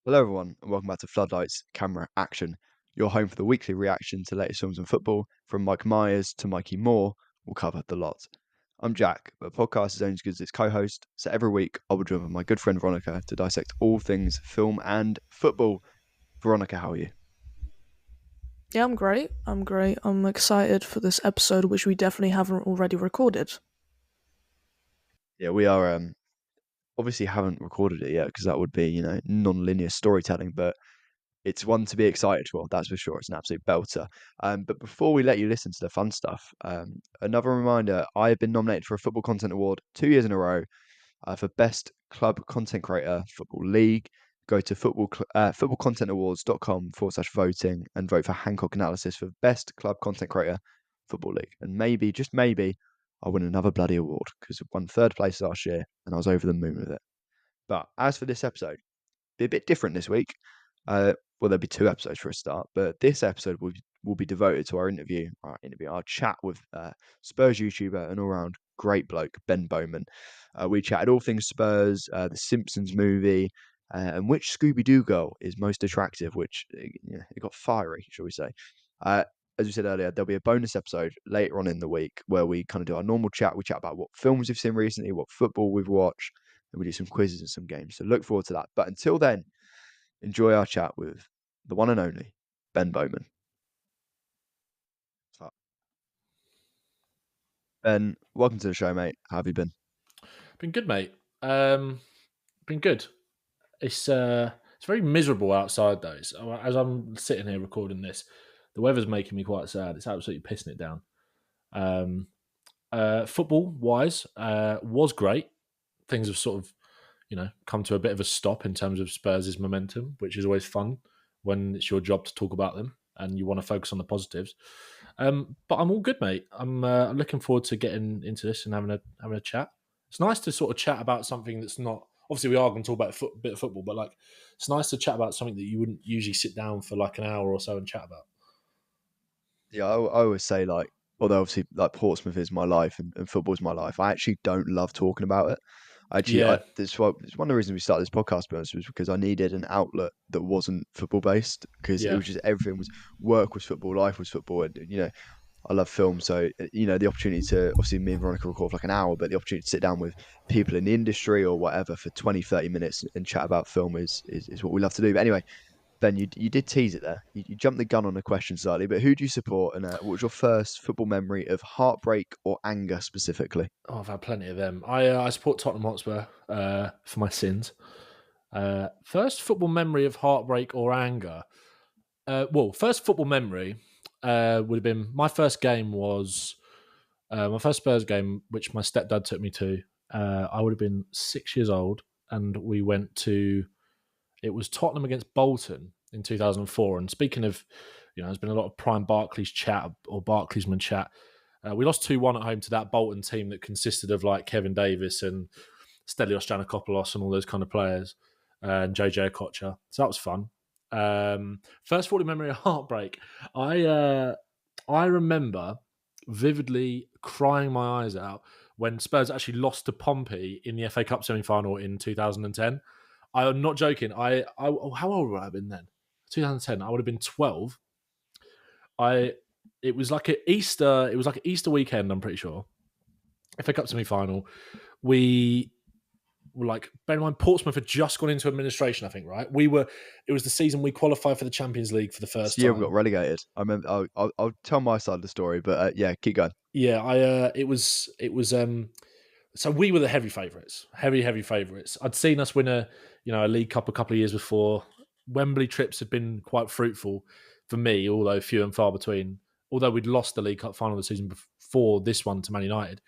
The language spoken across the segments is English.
Hello, everyone, and welcome back to Floodlights Camera Action, your home for the weekly reaction to the latest films and football. From Mike Myers to Mikey Moore, we'll cover the lot. I'm Jack, but the podcast is only as good as its co-host, so every week I will join with my good friend Veronica to dissect all things film and football. Veronica, how are you? Yeah, I'm great. I'm excited for this episode, which we definitely haven't already recorded. Yeah, we are obviously haven't recorded it yet because that would be, non-linear storytelling, but it's one to be excited for, that's for sure. It's an absolute belter. But before we let you listen to the fun stuff, another reminder, I have been nominated for a Football Content Award 2 years in a row for Best Club Content Creator Football League. Go to footballcontentawards.com/voting and vote for Hancock Analysis for Best Club Content Creator Football League. And maybe, just maybe, I'll win another bloody award because I won third place last year and I was over the moon with it. But as for this episode, be a bit different this week. Well, there'll be two episodes for a start, but this episode will be devoted to our chat with Spurs YouTuber and all-round great bloke Ben Bowman. We chatted all things Spurs, the Simpsons movie, and which Scooby Doo girl is most attractive. Which it got fiery, shall we say? Uh, as we said earlier, there'll be a bonus episode later on in the week where we kind of do our normal chat. We chat about what films we've seen recently, what football we've watched, and we do some quizzes and some games. So look forward to that. But until then, enjoy our chat with the one and only Ben Bowman. So, Ben, welcome to the show, mate. How have you been? Been good, mate. Been good. It's very miserable outside though. As I'm sitting here recording this, the weather's making me quite sad. It's absolutely pissing it down. Football wise, was great. Things have sort of, come to a bit of a stop in terms of Spurs' momentum, which is always fun when it's your job to talk about them and you want to focus on the positives. But I'm all good, mate. I'm looking forward to getting into this and having a chat. It's nice to sort of chat about something that's not. Obviously, we are going to talk about a bit of football, but like, it's nice to chat about something that you wouldn't usually sit down for like an hour or so and chat about. Yeah, I always say like, although obviously like Portsmouth is my life and football is my life, I actually don't love talking about it. Yeah, It's one of the reasons we started this podcast, to be honest, was because I needed an outlet that wasn't football based because it yeah, was just everything was work was football, life was football, and I love film, so the opportunity to obviously me and Veronica record for like an hour, but the opportunity to sit down with people in the industry or whatever for 20, 30 minutes and chat about film is what we love to do. But anyway, Ben, you did tease it there. You jumped the gun on the question slightly, but who do you support, and what was your first football memory of heartbreak or anger specifically? Oh, I've had plenty of them. I support Tottenham Hotspur for my sins. First football memory of heartbreak or anger. First football memory would have been my first game was my first Spurs game, which my stepdad took me to. I would have been 6 years old, and we went to. It was Tottenham against Bolton in 2004. And speaking of, there's been a lot of prime Barclays chat or Barclaysman chat. We lost 2-1 at home to that Bolton team that consisted of like Kevin Davis and Stelios Giannakopoulos and all those kind of players, and JJ Okocha. So that was fun. First 40 memory of heartbreak. I remember vividly crying my eyes out when Spurs actually lost to Pompey in the FA Cup semi-final in 2010. I'm not joking. How old would I have been then? 2010. I would have been 12. I It was like an Easter. It was like an Easter weekend. I'm pretty sure. FA Cup semi-final. We were like, bear in mind, Portsmouth had just gone into administration. I think right. It was the season we qualified for the Champions League for the It's first the year we time. got relegated. I remember. I'll tell my side of the story, but yeah, keep going. Yeah, it was so we were the heavy favourites, heavy favourites. I'd seen us win a League Cup a couple of years before. Wembley trips had been quite fruitful for me, although few and far between. Although we'd lost the League Cup final the season before this one to Man United.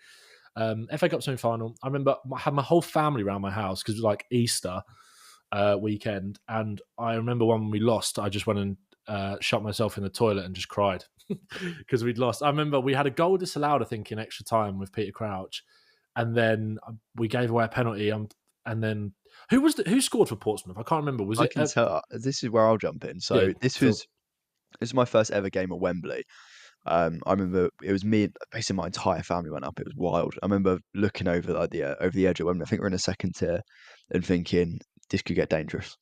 FA Cup semi-final. I remember I had my whole family around my house because it was like Easter weekend, and I remember when we lost, I just went and shut myself in the toilet and just cried because we'd lost. I remember we had a goal disallowed, I think, in extra time with Peter Crouch, and then we gave away a penalty. And then who scored for Portsmouth? I can't remember. Was I it? can tell. This is where I'll jump in. Yeah, So Phil. this was my first ever game at Wembley. I remember it was me. Basically, my entire family went up. It was wild. I remember looking over like the over the edge at Wembley. I think we're in a second tier, and thinking this could get dangerous.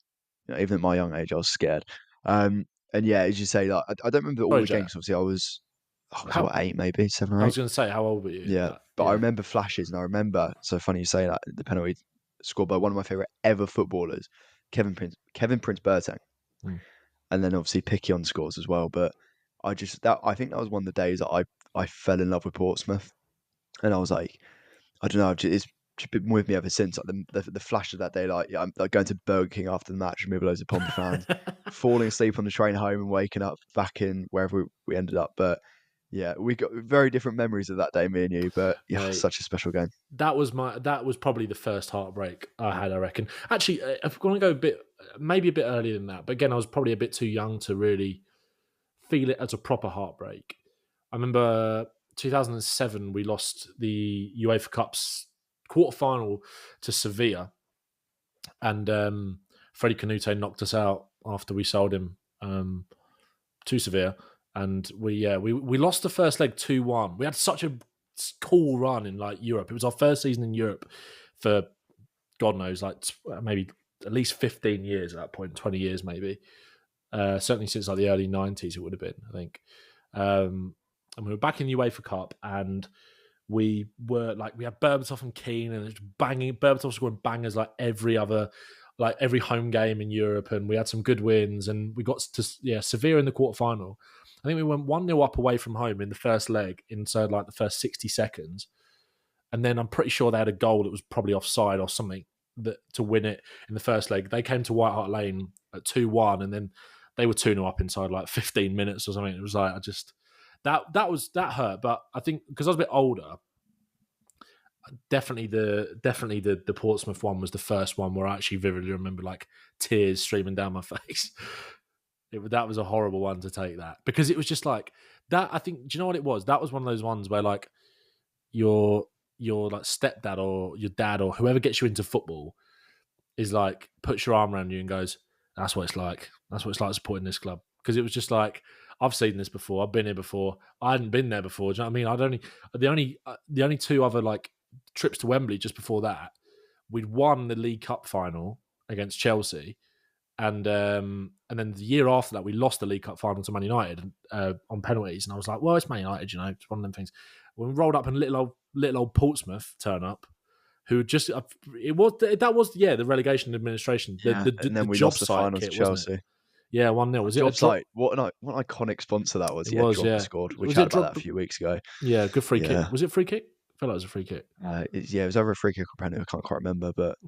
even at my young age, I was scared. And yeah, as you say, like I don't remember all Sorry, the Jack. games. Obviously, I was How, what, 8, maybe 7 or I 8. was going to say, how old were you? Yeah, but I remember flashes, and I remember. So funny you say that, the penalty scored by one of my favorite ever footballers, Kevin Prince Boateng, Mm. and then obviously Piquion scores as well. But I think that was one of the days that I fell in love with Portsmouth, and I was like, I don't know, it's just been with me ever since. Like the flash of that day, like I'm like going to Burger King after the match with loads of Pompey fans, falling asleep on the train home and waking up back in wherever we ended up. But yeah, we got very different memories of that day, me and you. But yeah, Mate, such a special game. that was probably the first heartbreak I had, I reckon. Actually, if we're going to go maybe a bit earlier than that, but again, I was probably a bit too young to really feel it as a proper heartbreak. I remember 2007, we lost the UEFA Cup's quarter-final to Sevilla, and Freddie Canute knocked us out after we sold him to Sevilla, and we lost the first leg 2-1. We had such a cool run in like Europe. It was our first season in Europe for God knows, like maybe at least 15 years at that point, 20 years maybe. Certainly since like the early 90s, it would have been, I think. And we were back in the UEFA Cup, and we had Berbatov and Keane, and it was banging. Berbatov scoring bangers like every home game in Europe, and we had some good wins, and we got to Sevilla in the quarterfinal. I think we went 1-0 up away from home in the first leg inside like the first 60 seconds. And then I'm pretty sure they had a goal that was probably offside or something to win it in the first leg. They came to White Hart Lane at 2-1, and then they were 2-0 up inside like 15 minutes or something. It was like, that hurt. But I think because I was a bit older, definitely the Portsmouth one was the first one where I actually vividly remember like tears streaming down my face. That was a horrible one to take, that, because it was just like that. I think, do you know what it was? That was one of those ones where like your like stepdad or your dad or whoever gets you into football is like puts your arm around you and goes, that's what it's like. That's what it's like supporting this club. Because it was just like, I've seen this before. I've been here before. I hadn't been there before. Do you know what I mean? The only two other like trips to Wembley just before that, we'd won the League Cup final against Chelsea, and then the year after that, we lost the League Cup final to Man United on penalties. And I was like, well, it's Man United, it's one of them things. When we rolled up and little old Portsmouth turn up, who just the relegation administration, And then the we job lost the site final to kit, wasn't it? Chelsea. Yeah, 1-0. Was it a Job drop? site? What an iconic sponsor that was. It Yeah, was, Drogba yeah. scored. We Was chatted it about that a few weeks ago. Yeah, good free Yeah. kick. Was it free kick? I feel like it was a free kick. It was over a free kick or penalty. I can't quite remember, but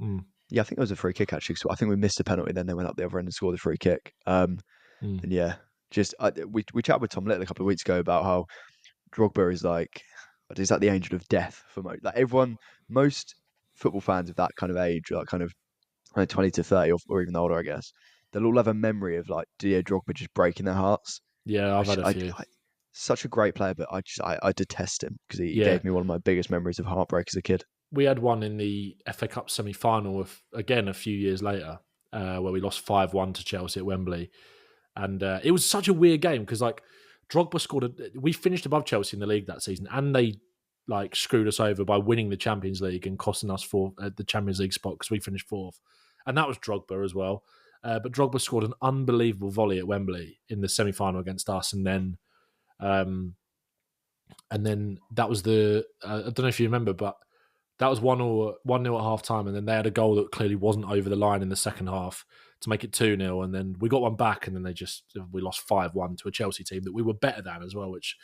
yeah, I think it was a free kick actually. So I think we missed a penalty, then they went up the other end and scored a free kick. And yeah, we chatted with Tom Little a couple of weeks ago about how Drogba is like the angel of death for most football fans of that kind of age, like kind of 20 to 30 or even older, I guess. They'll all have a memory of like Didier Drogba just breaking their hearts. Yeah, I've had a few. Such a great player, but I detest him because he gave me one of my biggest memories of heartbreak as a kid. We had one in the FA Cup semi-final again a few years later, where we lost 5-1 to Chelsea at Wembley, and it was such a weird game because like Drogba scored. We finished above Chelsea in the league that season, and they like screwed us over by winning the Champions League and costing us the Champions League spot because we finished fourth, and that was Drogba as well. But Drogba scored an unbelievable volley at Wembley in the semi-final against us, and then that was I don't know if you remember, but that was 1-0 at half time, and then they had a goal that clearly wasn't over the line in the second half to make it 2-0, and then we got one back, and then we lost 5-1 to a Chelsea team that we were better than as well, which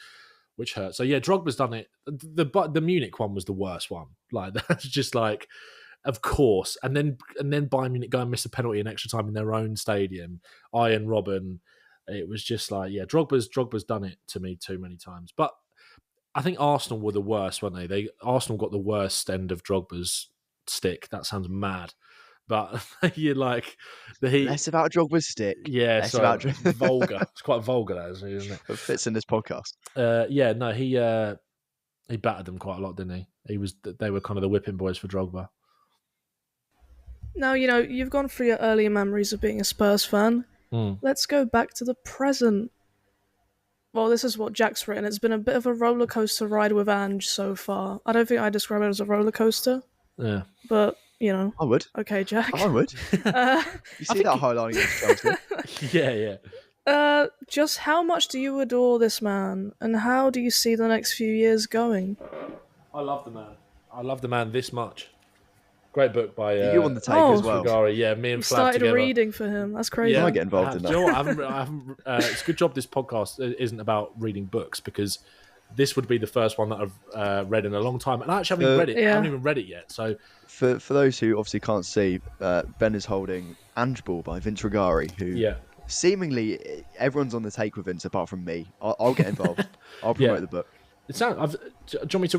hurt. So yeah, Drogba's done it. The Munich one was the worst one. Like that's just like, of course, and then Bayern Munich go and miss a penalty in extra time in their own stadium. Ian Robben, it was just like, yeah, Drogba's done it to me too many times. But I think Arsenal were the worst, weren't they? Arsenal got the worst end of Drogba's stick. That sounds mad, but you're like less about Drogba's stick. Yeah, less about vulgar. It's quite vulgar, that isn't it? It fits in this podcast. Yeah, no, he battered them quite a lot, didn't he? They were kind of the whipping boys for Drogba. Now, you've gone through your earlier memories of being a Spurs fan. Let's go back to the present. Well, this is what Jack's written. It's been a bit of a roller coaster ride with Ange so far. I don't think I describe it as a roller coaster. Yeah. But you know. I would. Okay, Jack. I would. You see that highlighting against Chelsea? Yeah. Just how much do you adore this man, and how do you see the next few years going? I love the man. I love the man this much. Great book by You on the take as well. Frigari. Yeah, me and You Flav started together. reading for him. That's crazy. I might get involved in Do that. you know what? I haven't it's a good job this podcast isn't about reading books, because this would be the first one that I've read in a long time, and I actually haven't read it. Yeah. I haven't even read it yet. So For those who obviously can't see, Ben is holding Ange Ball by Vince Frigari, who seemingly everyone's on the take with Vince apart from me. I'll get involved. I'll promote the book. It sounds. Do you want me to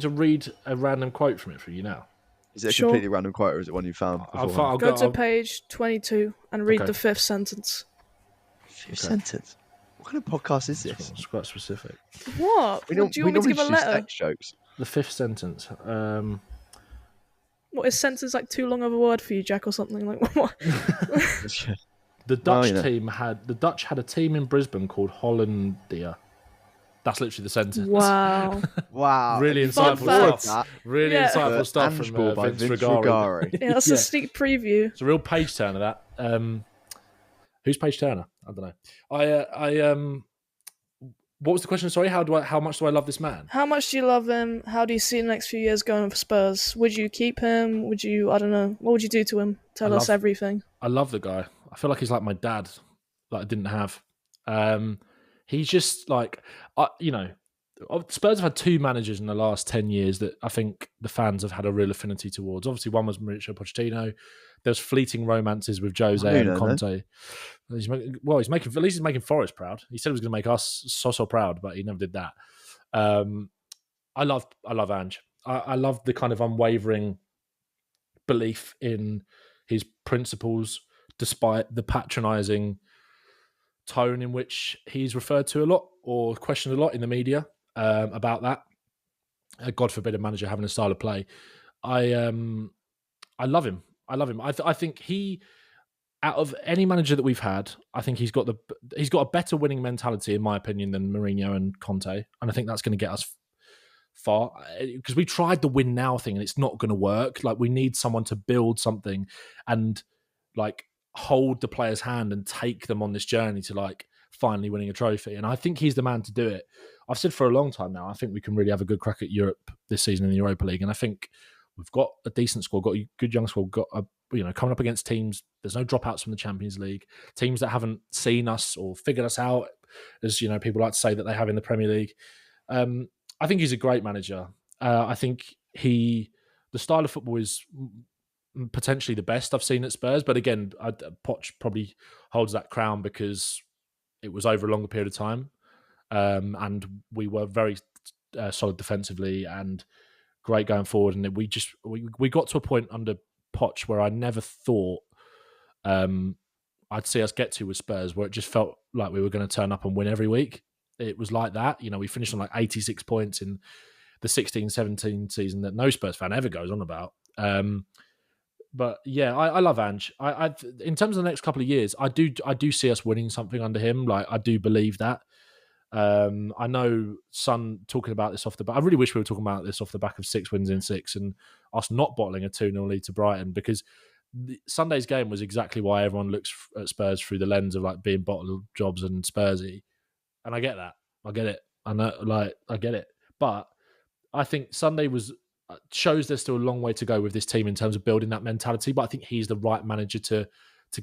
read a random quote from it for you now? Is it a completely random quote, or is it one you found before? Go to page 22 and read the 5th sentence. 5th sentence? What kind of podcast is this? It's quite specific. What? Do you want me to give a letter? Sex jokes. The 5th sentence. What, is sentence like too long of a word for you, Jack, or something? Like what? The Dutch had a team in Brisbane called Hollandia. That's literally the sentence. Wow. Wow. Really insightful stuff. Really insightful stuff from Vince Frigari. Yeah, that's a sneak preview. It's a real page turner, that. Who's Page Turner? I don't know. What was the question? Sorry, how much do I love this man? How much do you love him? How do you see the next few years going for Spurs? Would you keep him? Would you, I don't know, what would you do to him? Tell us everything. I love the guy. I feel like he's like my dad, that I didn't have. He's just like, Spurs have had 2 managers in the last 10 years that I think the fans have had a real affinity towards. Obviously, one was Mauricio Pochettino. There's fleeting romances with Jose and Conte. He's making Forest proud. He said he was going to make us so proud, but he never did that. I love Ange. I love the kind of unwavering belief in his principles, despite the patronising tone in which he's referred to a lot or questioned a lot in the media about that. God forbid a manager having a style of play. I love him. I think he, out of any manager that we've had, I think he's got a better winning mentality, in my opinion, than Mourinho and Conte, and I think that's going to get us far, because we tried the win now thing and it's not going to work. Like, we need someone to build something and like hold the player's hand and take them on this journey to like finally winning a trophy. And I think he's the man to do it. I've said for a long time now, I think we can really have a good crack at Europe this season in the Europa League. And I think we've got a decent squad, got a good young squad, coming up against teams. There's no dropouts from the Champions League, teams that haven't seen us or figured us out, as people like to say that they have in the Premier League. I think he's a great manager. I think the style of football is potentially the best I've seen at Spurs. But again, Poch probably holds that crown because it was over a longer period of time. And we were very solid defensively and great going forward. And we got to a point under Poch where I never thought I'd see us get to with Spurs, where it just felt like we were going to turn up and win every week. It was like that. We finished on like 86 points in the 16-17 season that no Spurs fan ever goes on about. But yeah, I love Ange. In terms of the next couple of years, I do see us winning something under him. Like, I do believe that. I know Son talking about this off the back. I really wish we were talking about this off the back of 6 wins in 6 and us not bottling a 2-0 lead to Brighton, because Sunday's game was exactly why everyone looks at Spurs through the lens of like being bottle jobs and Spursy. And I get that. I get it. I know, I get it. But I think Sunday shows there's still a long way to go with this team in terms of building that mentality. But I think he's the right manager to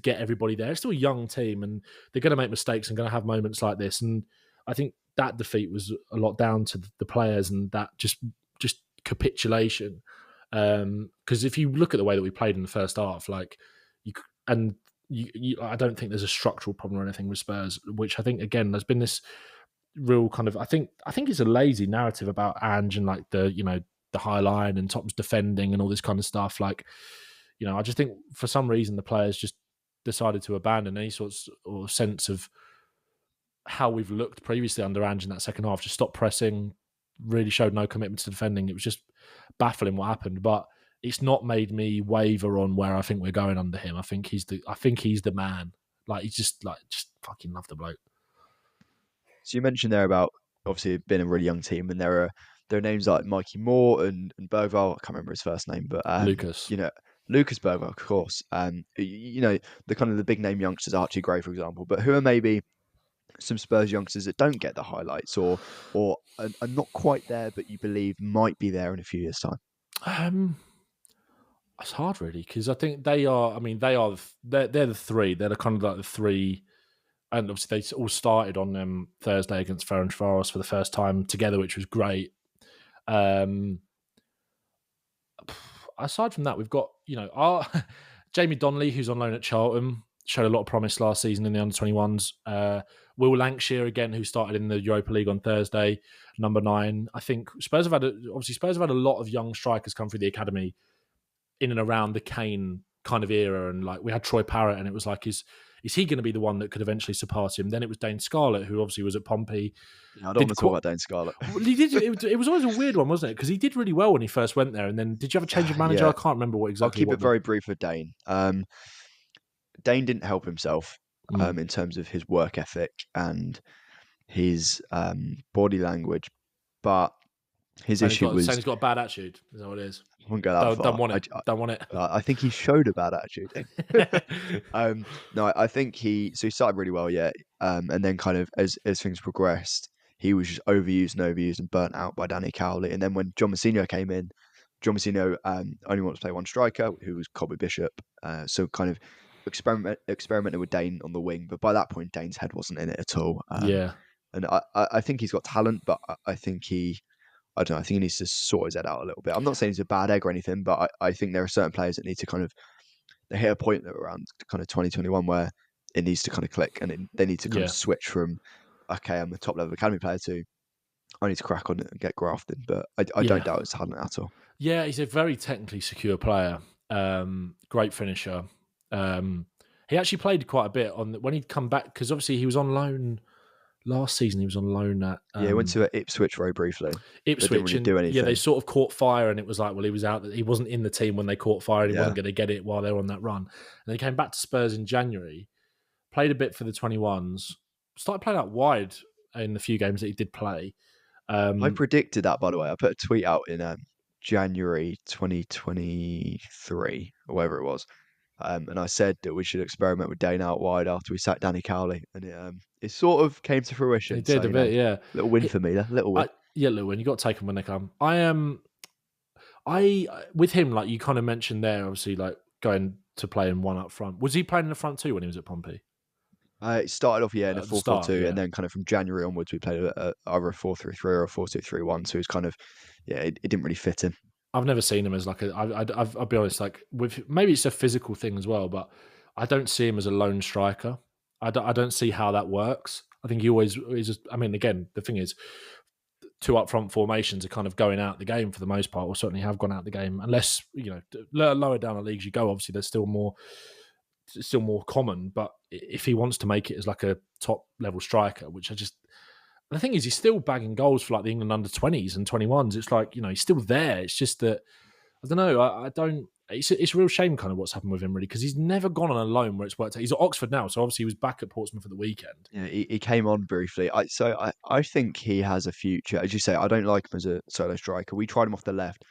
get everybody there. It's still a young team and they're going to make mistakes and going to have moments like this. And I think that defeat was a lot down to the players and that just capitulation. Because if you look at the way that we played in the first half, I don't think there's a structural problem or anything with Spurs, which I think, again, there's been this real kind of, I think it's a lazy narrative about Ange and like the high line and Tottenham's defending and all this kind of stuff. I just think for some reason the players just decided to abandon any sort of sense of how we've looked previously under Ange in that second half. Just stopped pressing, really showed no commitment to defending. It was just baffling what happened, but it's not made me waver on where I think we're going under him. I think he's the man. Like, he's just fucking love the bloke. So you mentioned there about obviously being a really young team, and there there are names like Mikey Moore and Bergvall. I can't remember his first name, but Lucas. Lucas Bergvall, of course. The kind of the big name youngsters, Archie Gray, for example. But who are maybe some Spurs youngsters that don't get the highlights or are not quite there, but you believe might be there in a few years' time? It's hard, really, because I think they are. I mean, they're the three. They're the kind of like the three, and obviously they all started on Thursday against Ferencváros for the first time together, which was great. Aside from that, we've got our Jamie Donnelly, who's on loan at Charlton, showed a lot of promise last season in the under-21s. Will Lancashire again, who started in the Europa League on Thursday, number 9. I think Spurs have had a lot of young strikers come through the academy in and around the Kane kind of era, and like we had Troy Parrott, and it was like, is he going to be the one that could eventually surpass him? Then it was Dane Scarlett, who obviously was at Pompey. I don't want to talk about Dane Scarlett. Well, he did. It was always a weird one, wasn't it? Because he did really well when he first went there, and then did you have a change of manager? I can't remember what exactly. I'll keep it very brief with Dane. Dane didn't help himself in terms of his work ethic and his body language, but his issue was saying he's got a bad attitude. Is that what it is? I won't go that far. Don't want it. Don't want it. I think he showed a bad attitude. No, I think he started really well, and then kind of as things progressed, he was just overused and burnt out by Danny Cowley. And then when John Mousinho came in, John Mousinho only wanted to play one striker, who was Colby Bishop. So kind of experimented with Dane on the wing, but by that point, Dane's head wasn't in it at all. And I think he's got talent, but I think I don't know. I think he needs to sort his head out a little bit. I'm not saying he's a bad egg or anything, but I think there are certain players that need to kind of they hit a point around kind of 2021 where it needs to kind of click, and they need to kind of switch from I'm a top level academy player to I need to crack on it and get grafted. But I don't doubt his talent at all. Yeah, he's a very technically secure player. Great finisher. He actually played quite a bit when he'd come back, because obviously he was on loan. Last season, he was on loan at... he went to Ipswich very briefly. Ipswich. Didn't really do anything. Yeah, they sort of caught fire, and it was like, well, he was out. He wasn't in the team when they caught fire, and he wasn't going to get it while they were on that run. And he came back to Spurs in January, played a bit for the 21s, started playing out wide in the few games that he did play. I predicted that, by the way. I put a tweet out in January 2023, or whatever it was. And I said that we should experiment with Dane out wide after we sacked Danny Cowley, and it sort of came to fruition. It did a bit, yeah. Little win for me, little win. Little win. You got to take them when they come. With him, like you kind of mentioned there, obviously, like going to play in one up front. Was he playing in the front too when he was at Pompey? It started off, in a 4-4-2, and then kind of from January onwards, we played either a 4-3-3 or a 4-2-3-1. So it was kind of, it didn't really fit him. I've never seen him as like I'll be honest, like with maybe it's a physical thing as well, but I don't see him as a lone striker. I don't see how that works. I think he always is just, I mean, again, the thing is, 2 up front formations are kind of going out the game for the most part, or certainly have gone out the game, unless, lower down the leagues you go, obviously there's still more common, but if he wants to make it as like a top level striker, which the thing is, he's still bagging goals for like the England under 20s and 21s. It's like, he's still there. It's just that, I don't know. It's a real shame kind of what's happened with him, really, because he's never gone on a loan where it's worked out. He's at Oxford now, so obviously he was back at Portsmouth at the weekend. Yeah, he came on briefly. I think he has a future. As you say, I don't like him as a solo striker. We tried him off the left.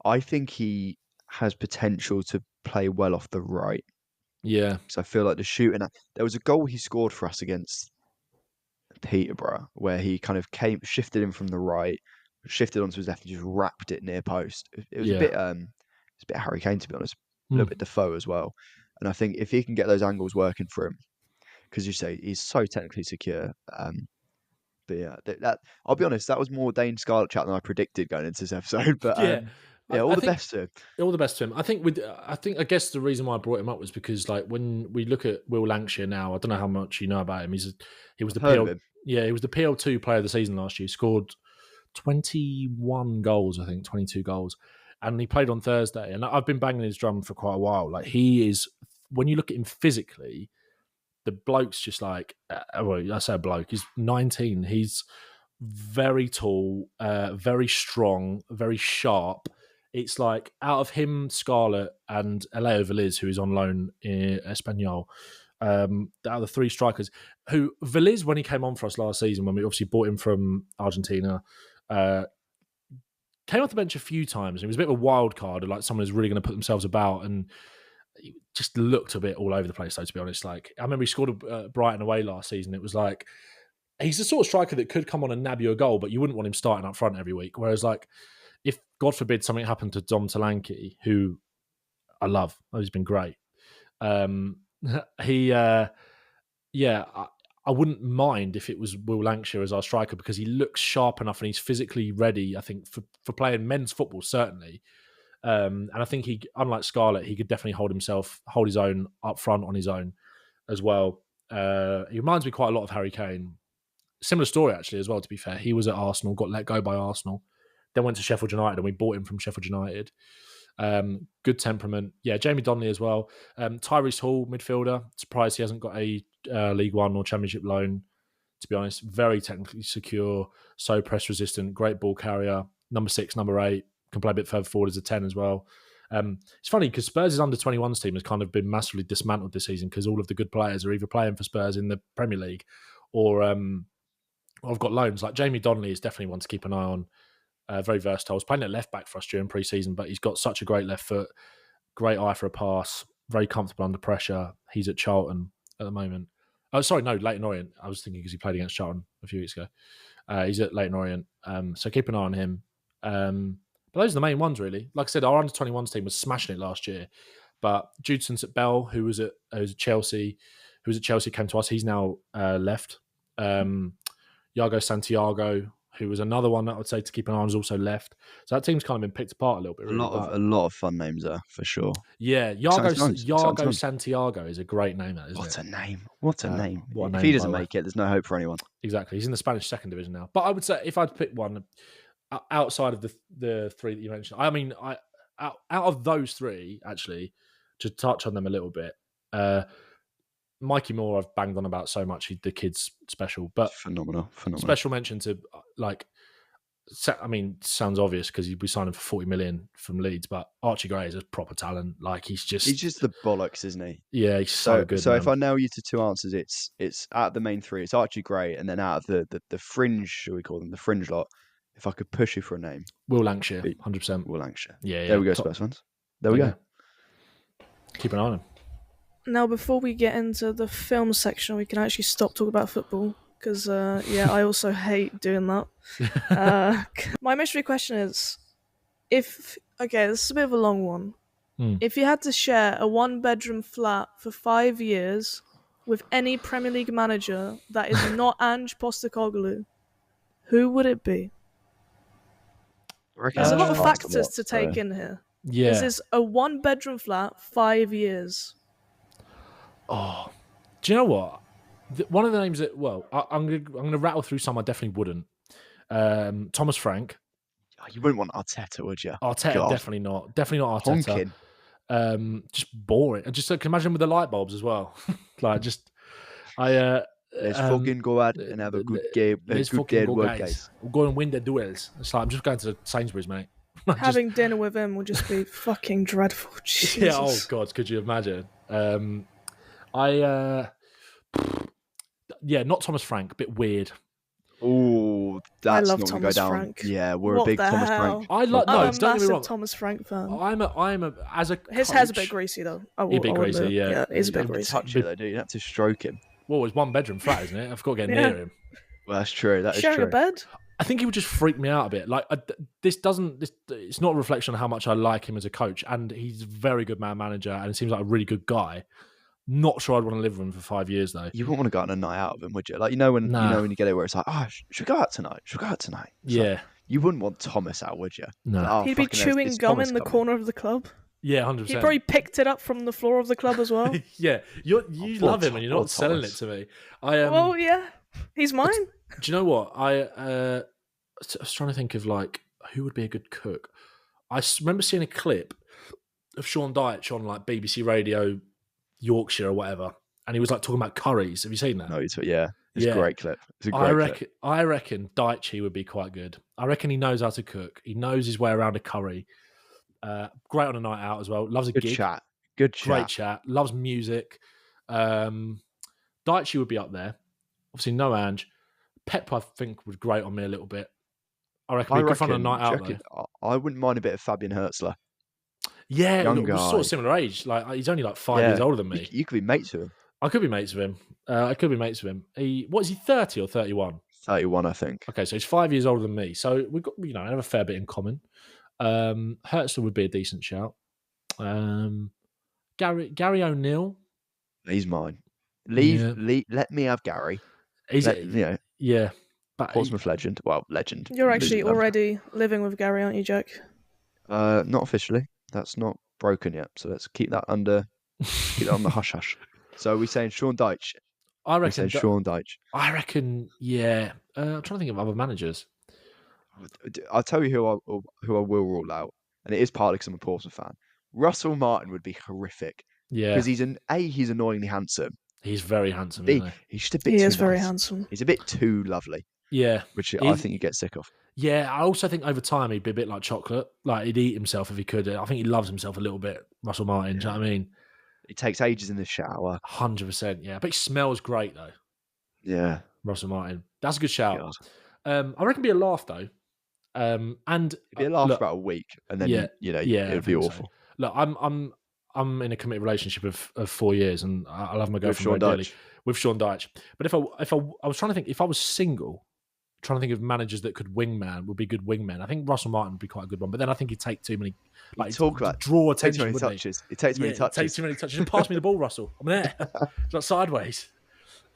I think he has potential to play well off the right. Yeah. Because I feel like the shooting... There was a goal he scored for us against Peterborough where he kind of shifted in from the right, shifted onto his left and just wrapped it near post. It was a bit Harry Kane, to be honest, a little bit Defoe as well. And I think if he can get those angles working for him, because you say he's so technically secure. But yeah, that I'll be honest, that was more Dane Scarlett chat than I predicted going into this episode. But all the best to him. All the best to him. I guess the reason why I brought him up was because, like, when we look at Will Lancashire now, I don't know how much you know about him. He was the PL2 player of the season last year. Scored 21 goals, I think, 22 goals, and he played on Thursday. And I've been banging his drum for quite a while. Like, he is, when you look at him physically, the bloke's just like, I say a bloke. He's 19. He's very tall, very strong, very sharp. It's like out of him, Scarlett, and Aleo Veliz, who is on loan in Espanyol, out of the 3 strikers, who Veliz, when he came on for us last season, when we obviously bought him from Argentina, came off the bench a few times. He was a bit of a wild card, like someone who's really going to put themselves about, and he just looked a bit all over the place, though, to be honest. Like, I remember he scored a Brighton away last season. It was like, he's the sort of striker that could come on and nab you a goal, but you wouldn't want him starting up front every week. Whereas, like, if, God forbid, something happened to Dom Solanke, who I love, he's been great. I wouldn't mind if it was Will Lancashire as our striker, because he looks sharp enough and he's physically ready, I think, for playing men's football, certainly. And I think he, unlike Scarlett, he could definitely hold his own up front on his own as well. He reminds me quite a lot of Harry Kane. Similar story, actually, as well, to be fair. He was at Arsenal, got let go by Arsenal, then went to Sheffield United, and we bought him from Sheffield United. Good temperament. Yeah, Jamie Donnelly as well. Tyrese Hall, midfielder. Surprised he hasn't got a League One or Championship loan, to be honest. Very technically secure, so press resistant, great ball carrier. Number 6, number 8. Can play a bit further forward as a 10 as well. It's funny because Spurs' under-21s team has kind of been massively dismantled this season because all of the good players are either playing for Spurs in the Premier League or I've got loans. Like Jamie Donnelly is definitely one to keep an eye on. Very versatile. He's playing at left back for us during pre-season, but he's got such a great left foot, great eye for a pass, very comfortable under pressure. He's at Charlton at the moment. Oh, sorry, no, Leyton Orient. I was thinking because he played against Charlton a few weeks ago. He's at Leyton Orient. So keep an eye on him. But those are the main ones, really. Like I said, our under-21s team was smashing it last year. But Judson at Bell, who was at Chelsea, came to us. He's now left. Iago Santiago, who was another one that I would say to keep an eye on, is also left. So that team's kind of been picked apart a little bit. Really, a lot of fun names there for sure. Yeah, Iago Santiago is a great name. What a name! What a name! What a if name, he doesn't make it, there's no hope for anyone. Exactly. He's in the Spanish second division now. But I would say if I'd pick one outside of the three that you mentioned, I mean, out of those three, actually, to touch on them a little bit, Mikey Moore I've banged on about so much. The kid's special, but phenomenal. Special mention to, like, I mean, sounds obvious because we signed him for 40 million from Leeds, but Archie Gray is a proper talent. Like he's just the bollocks, isn't he? Yeah, he's so good. So if I nail you to two answers, it's out of the main three, it's Archie Gray, and then out of the fringe, should we call them the fringe lot? If I could push you for a name, Will Lancashire, 100%. Will Lancashire. Yeah. There we go, Spurs fans. There we go. Keep an eye on him. Now, before we get into the film section, we can actually stop talking about football, because, I also hate doing that. My mystery question is, this is a bit of a long one. If you had to share a one-bedroom flat for 5 years with any Premier League manager that is not Ange Postecoglou, who would it be? There's a lot of factors to take in here. Yeah. This is a one-bedroom flat, 5 years. Oh, do you know what? One of the names that, I'm going to rattle through some I definitely wouldn't. Thomas Frank. Oh, you wouldn't want Arteta, would you? Arteta, God. Definitely not. Definitely not Arteta. Honking. Just boring. And just can imagine with the light bulbs as well. Let's fucking go out and have a good game. Let's fucking go, guys. We'll go and win the duels. It's like, I'm just going to Sainsbury's, mate. Having dinner with him would just be fucking dreadful. Jesus. Yeah, oh God, could you imagine? Not Thomas Frank, a bit weird. Oh, that's I love not going to Thomas go down. Frank. Yeah, we're a big Thomas Frank. I'm a massive Thomas Frank fan. His hair's a bit greasy though. He's a bit greasy, yeah. He's a bit greasy. Touch it though, dude. You have to stroke him. Well, it's one bedroom flat, isn't it? I've got to get near him. Well, that's true. That is Sharing true. a bed? I think he would just freak me out a bit. Like it's not a reflection on how much I like him as a coach, and he's a very good manager, and it seems like a really good guy. Not sure I'd want to live with him for 5 years though. You wouldn't want to go on a night out with him, would you? Like when you get it where it's like, should we go out tonight? Like, you wouldn't want Thomas out, would you? No. Like, he'd be chewing gum in the corner of the club. Yeah, 100%. He probably picked it up from the floor of the club as well. Yeah, you love him and you're not selling it to me. Well, yeah, he's mine. Do you know what? I was trying to think of like who would be a good cook. I remember seeing a clip of Sean Dyche on like BBC Radio Yorkshire or whatever, and he was like talking about curries. Have you seen that? No, it's a great clip. It's a great clip. I reckon Dyche would be quite good. I reckon he knows how to cook. He knows his way around a curry. Great on a night out as well. Loves a gig. Chat. Great chat. Loves music. Dyche would be up there. Obviously, no Ange. Pep, I think, was great on me a little bit. I reckon I it'd be good fun on a reckon, night do you out though. reckon I wouldn't mind a bit of Fabian Hertzler. Yeah, Young we're sort guy. of similar age. Like he's only like 5 years Yeah. older than me. You could be mates with him. I could be mates with him. I could be mates with him. What is he, 30 or 31? 31, I think. Okay, so he's 5 years older than me. So we've got, I have a fair bit in common. Hertzler would be a decent shout. Gary O'Neill. He's mine. Yeah. Let me have Gary. He's yeah. But Portsmouth legend. Well, legend. You're actually Losing them. already living with Gary, aren't you, Jack? Not officially. That's not broken yet. So let's keep that under hush hush. So are we saying Sean Dyche? I reckon Sean Dyche. I reckon, yeah. I'm trying to think of other managers. I'll tell you who I will rule out, and it is partly because I'm a Portsmouth fan. Russell Martin would be horrific. Yeah, because he's annoyingly handsome. He's very handsome. Isn't he? He's just a bit. He too is very nice. handsome. He's a bit too lovely. Yeah, which I think you get sick of. Yeah, I also think over time he'd be a bit like chocolate. Like he'd eat himself if he could. I think he loves himself a little bit. Russell Martin. Do you know what I mean? He takes ages in the shower. 100%. Yeah, but he smells great though. Yeah, Russell Martin. That's a good shout. I reckon it'd be a laugh though. And it'd be a laugh for about a week, and then it'd be awful. So. Look, I'm in a committed relationship of 4 years, and I love my girlfriend very dearly with Sean Dyche. But if I was trying to think, if I was single, trying to think of managers that could wingman would be good wingmen. I think Russell Martin would be quite a good one, but then I think he'd take too many, draw attention. It takes too many touches. Takes too many touches. Just pass me the ball, Russell. I'm there. It's not sideways.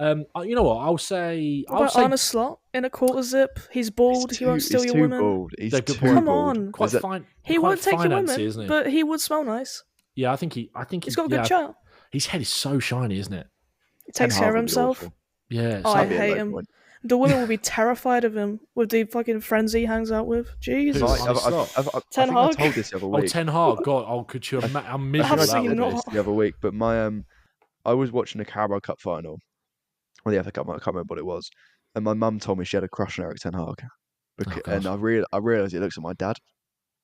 You know what? I'll say Arne Slot in a quarter zip. He's bald. He won't steal your women. Bald. He's too Come bald. on. Quite fine. He won't take your women, isn't he? but he would smell nice. Yeah, I think he's got a good chat. His head is so shiny, isn't it? He takes care of himself. Yeah, I hate him. The women will be terrified of him with the fucking friends he hangs out with. Jesus. Ten Hag. I told this the other week. Oh, Ten Hag. God, could you imagine? I'm miserable the other week, but I was watching the Carabao Cup final, or the FA Cup. I can't remember what it was, and my mum told me she had a crush on Eric Ten Hag, and I realised it looks like my dad,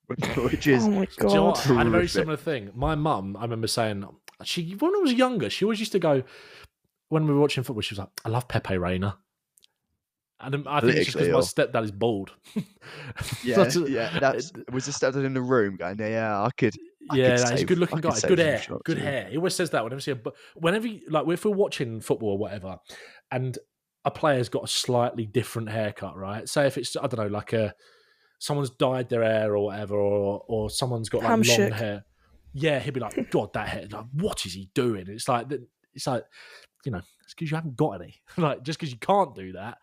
which is. Oh my God! Do you know what? I had a very similar thing. My mum, I remember saying, when I was younger, she always used to go when we were watching football. She was like, "I love Pepe Reina." And I think it's just because my stepdad is bald. Yeah. Was the stepdad in the room going, "Yeah, I could." He's a good-looking guy, good hair. He always says that whenever if we're watching football or whatever, and a player's got a slightly different haircut, right? Say if it's someone's dyed their hair or whatever, or someone's got long hair. Yeah, he'd be like, "God, that hair! Like, what is he doing?" It's like it's because you haven't got any. Like just because you can't do that.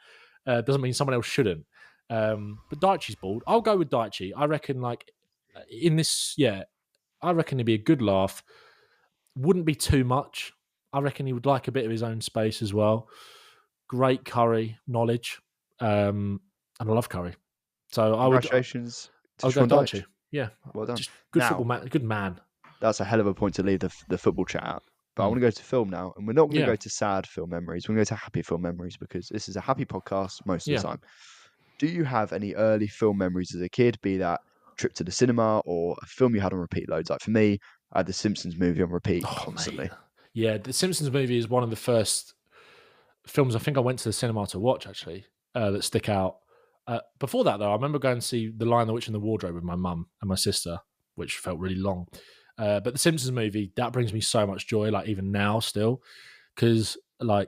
Doesn't mean someone else shouldn't. But Dyche's bald. I'll go with Dyche. I reckon, I reckon he'd be a good laugh. Wouldn't be too much. I reckon he would like a bit of his own space as well. Great curry knowledge. And I love curry. So Congratulations to Sean Dyche. Yeah. Well done. Just good football man. Good man. That's a hell of a point to leave the football chat out. But I want to go to film now, and we're not going to go to sad film memories. We're going to go to happy film memories because this is a happy podcast most of the time. Do you have any early film memories as a kid, be that trip to the cinema or a film you had on repeat loads? Like for me, I had the Simpsons movie on repeat constantly. Mate. Yeah, the Simpsons movie is one of the first films I think I went to the cinema to watch, actually, that stick out. Before that, though, I remember going to see The Lion, the Witch and the Wardrobe with my mum and my sister, which felt really long. But the Simpsons movie, that brings me so much joy, like even now still, because I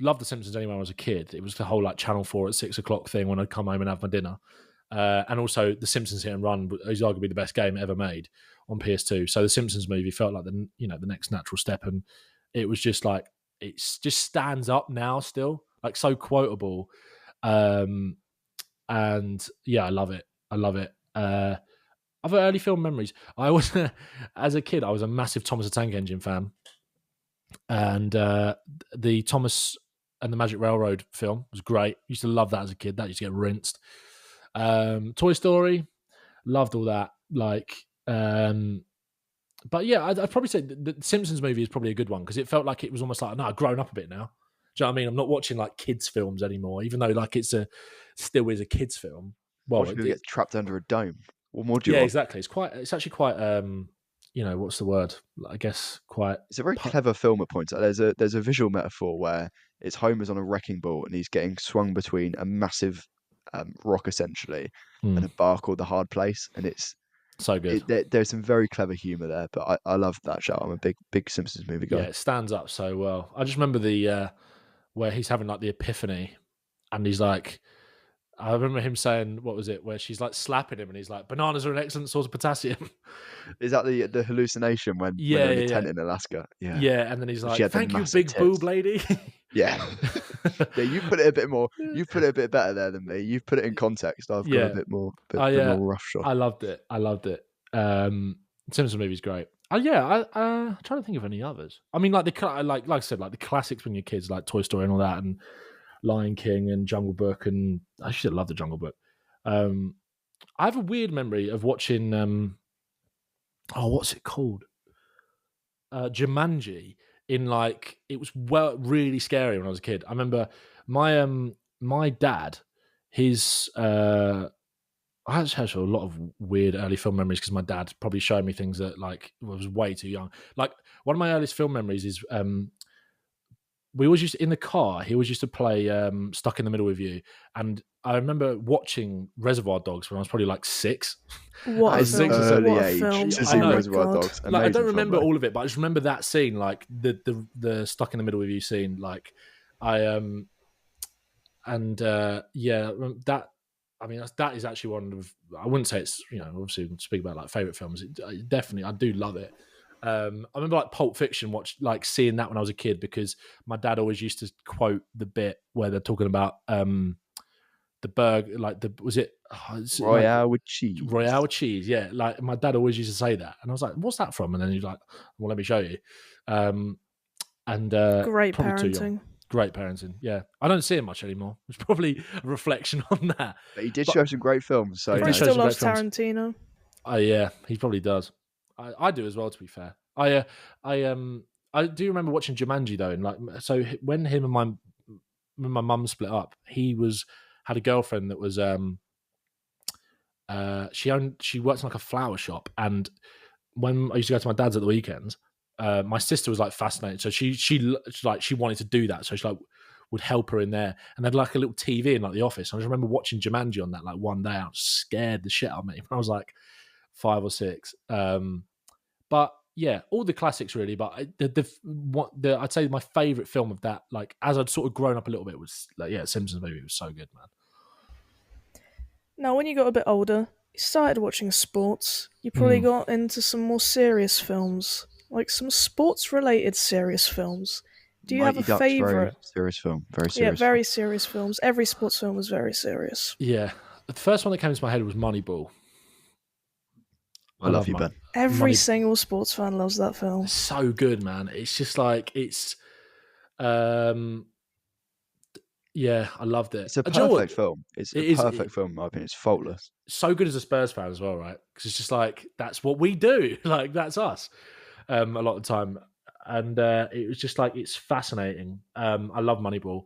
loved the Simpsons anyway when I was a kid. It was the whole Channel 4 at 6 o'clock thing when I'd come home and have my dinner. And also the Simpsons Hit and Run is arguably the best game ever made on PS2. So the Simpsons movie felt like the next natural step, and it was just it just stands up now still, so quotable. And yeah, I love it. Other early film memories. I was, as a kid, I was a massive Thomas the Tank Engine fan, and the Thomas and the Magic Railroad film was great. Used to love that as a kid. That used to get rinsed. Toy Story, loved all that. But yeah, I'd probably say the Simpsons movie is probably a good one because it felt like it was almost like, no, I've grown up a bit now. Do you know what I mean? I'm not watching kids films anymore, even though still is a kids film. Well, it gets trapped under a dome. What more do you want? Exactly. It's actually quite what's the word? I guess quite. It's a very clever film at points. There's a visual metaphor where it's Homer's on a wrecking ball and he's getting swung between a massive rock essentially, and Mm. a bar called The Hard Place, and So good. there's some very clever humor there. But I love that show. I'm a big Simpsons movie Yeah, guy. it stands up so well. I just remember the where he's having like the epiphany, and he's like, I remember him saying, what was it, where she's like slapping him, and he's like, bananas are an excellent source of potassium. Is that the hallucination when Yeah, they're in yeah, the yeah. tent in Alaska? Yeah, Yeah, and then he's she like, had the thank you, massive big boob tits. lady. Yeah. Yeah, you put it a bit more. You put it a bit better there than me. You've put it in context. I've gone a Yeah, bit more, bit I more roughshod. I loved it. I loved it. Simpsons movie's great. Yeah, I'm trying to think of any others. I mean, like like I said, like the classics when you're kids, like Toy Story and all that, and Lion King and Jungle Book, and I should love the Jungle Book. I have a weird memory of watching. What's it called? Jumanji. In like, it was really scary when I was a kid. I remember my dad, his I actually have a lot of weird early film memories because my dad probably showed me things that like was way too young. Like one of my earliest film memories is we always used to, in the car. He always used to play "Stuck in the Middle with You," and I remember watching Reservoir Dogs when I was probably like 6. What At a an Six film! or seven. early What a age film! to I see know. Reservoir God. Dogs. Like I Amazing don't film, remember mate. all of it, but I just remember that scene, like the "Stuck in the Middle with You" scene. Like I and yeah, that. I mean, that is actually one of. I wouldn't say it's, obviously we speak about like favorite films. Definitely, I do love it. I remember like Pulp Fiction, seeing that when I was a kid because my dad always used to quote the bit where they're talking about the burger, like Royale with cheese. Royale with cheese. Yeah, like my dad always used to say that, and I was like, "What's that from?" And then he's like, "Well, let me show you." And Great probably too young. parenting. Great parenting. Yeah, I don't see it much anymore. It's probably a reflection on that. But he did But- show some great films. So He did Frank show still some loves great films. Tarantino. Yeah, he probably does. I do as well. To be fair, I do remember watching Jumanji though, and like so when my mum split up, he had a girlfriend that was she worked in like a flower shop, and when I used to go to my dad's at the weekends, my sister was like fascinated, so she wanted to do that, so she like would help her in there, and they had like a little TV in like the office. I just remember watching Jumanji on that like one day. I was scared the shit out of me when I was like 5 or 6. But yeah, all the classics really. But I'd say my favorite film of that, like as I'd sort of grown up a little bit, was like Simpsons movie was so good, man. Now, when you got a bit older, you started watching sports. You probably got into some more serious films, like some sports-related serious films. Do you Mighty have a Ducks, very favorite? serious film. Very Yeah, serious. very serious films. Every sports film was very serious. Yeah, the first one that came to my head was Moneyball. I love you, Ben. Every single sports fan loves that film. It's so good, man. It's just like yeah, I loved it. It's a perfect film. It's It a is- perfect film, in my opinion. It's faultless. So good as a Spurs fan as well, right? Because it's just like that's what we do. Like that's us. A lot of the time, and it was just like it's fascinating. I love Moneyball.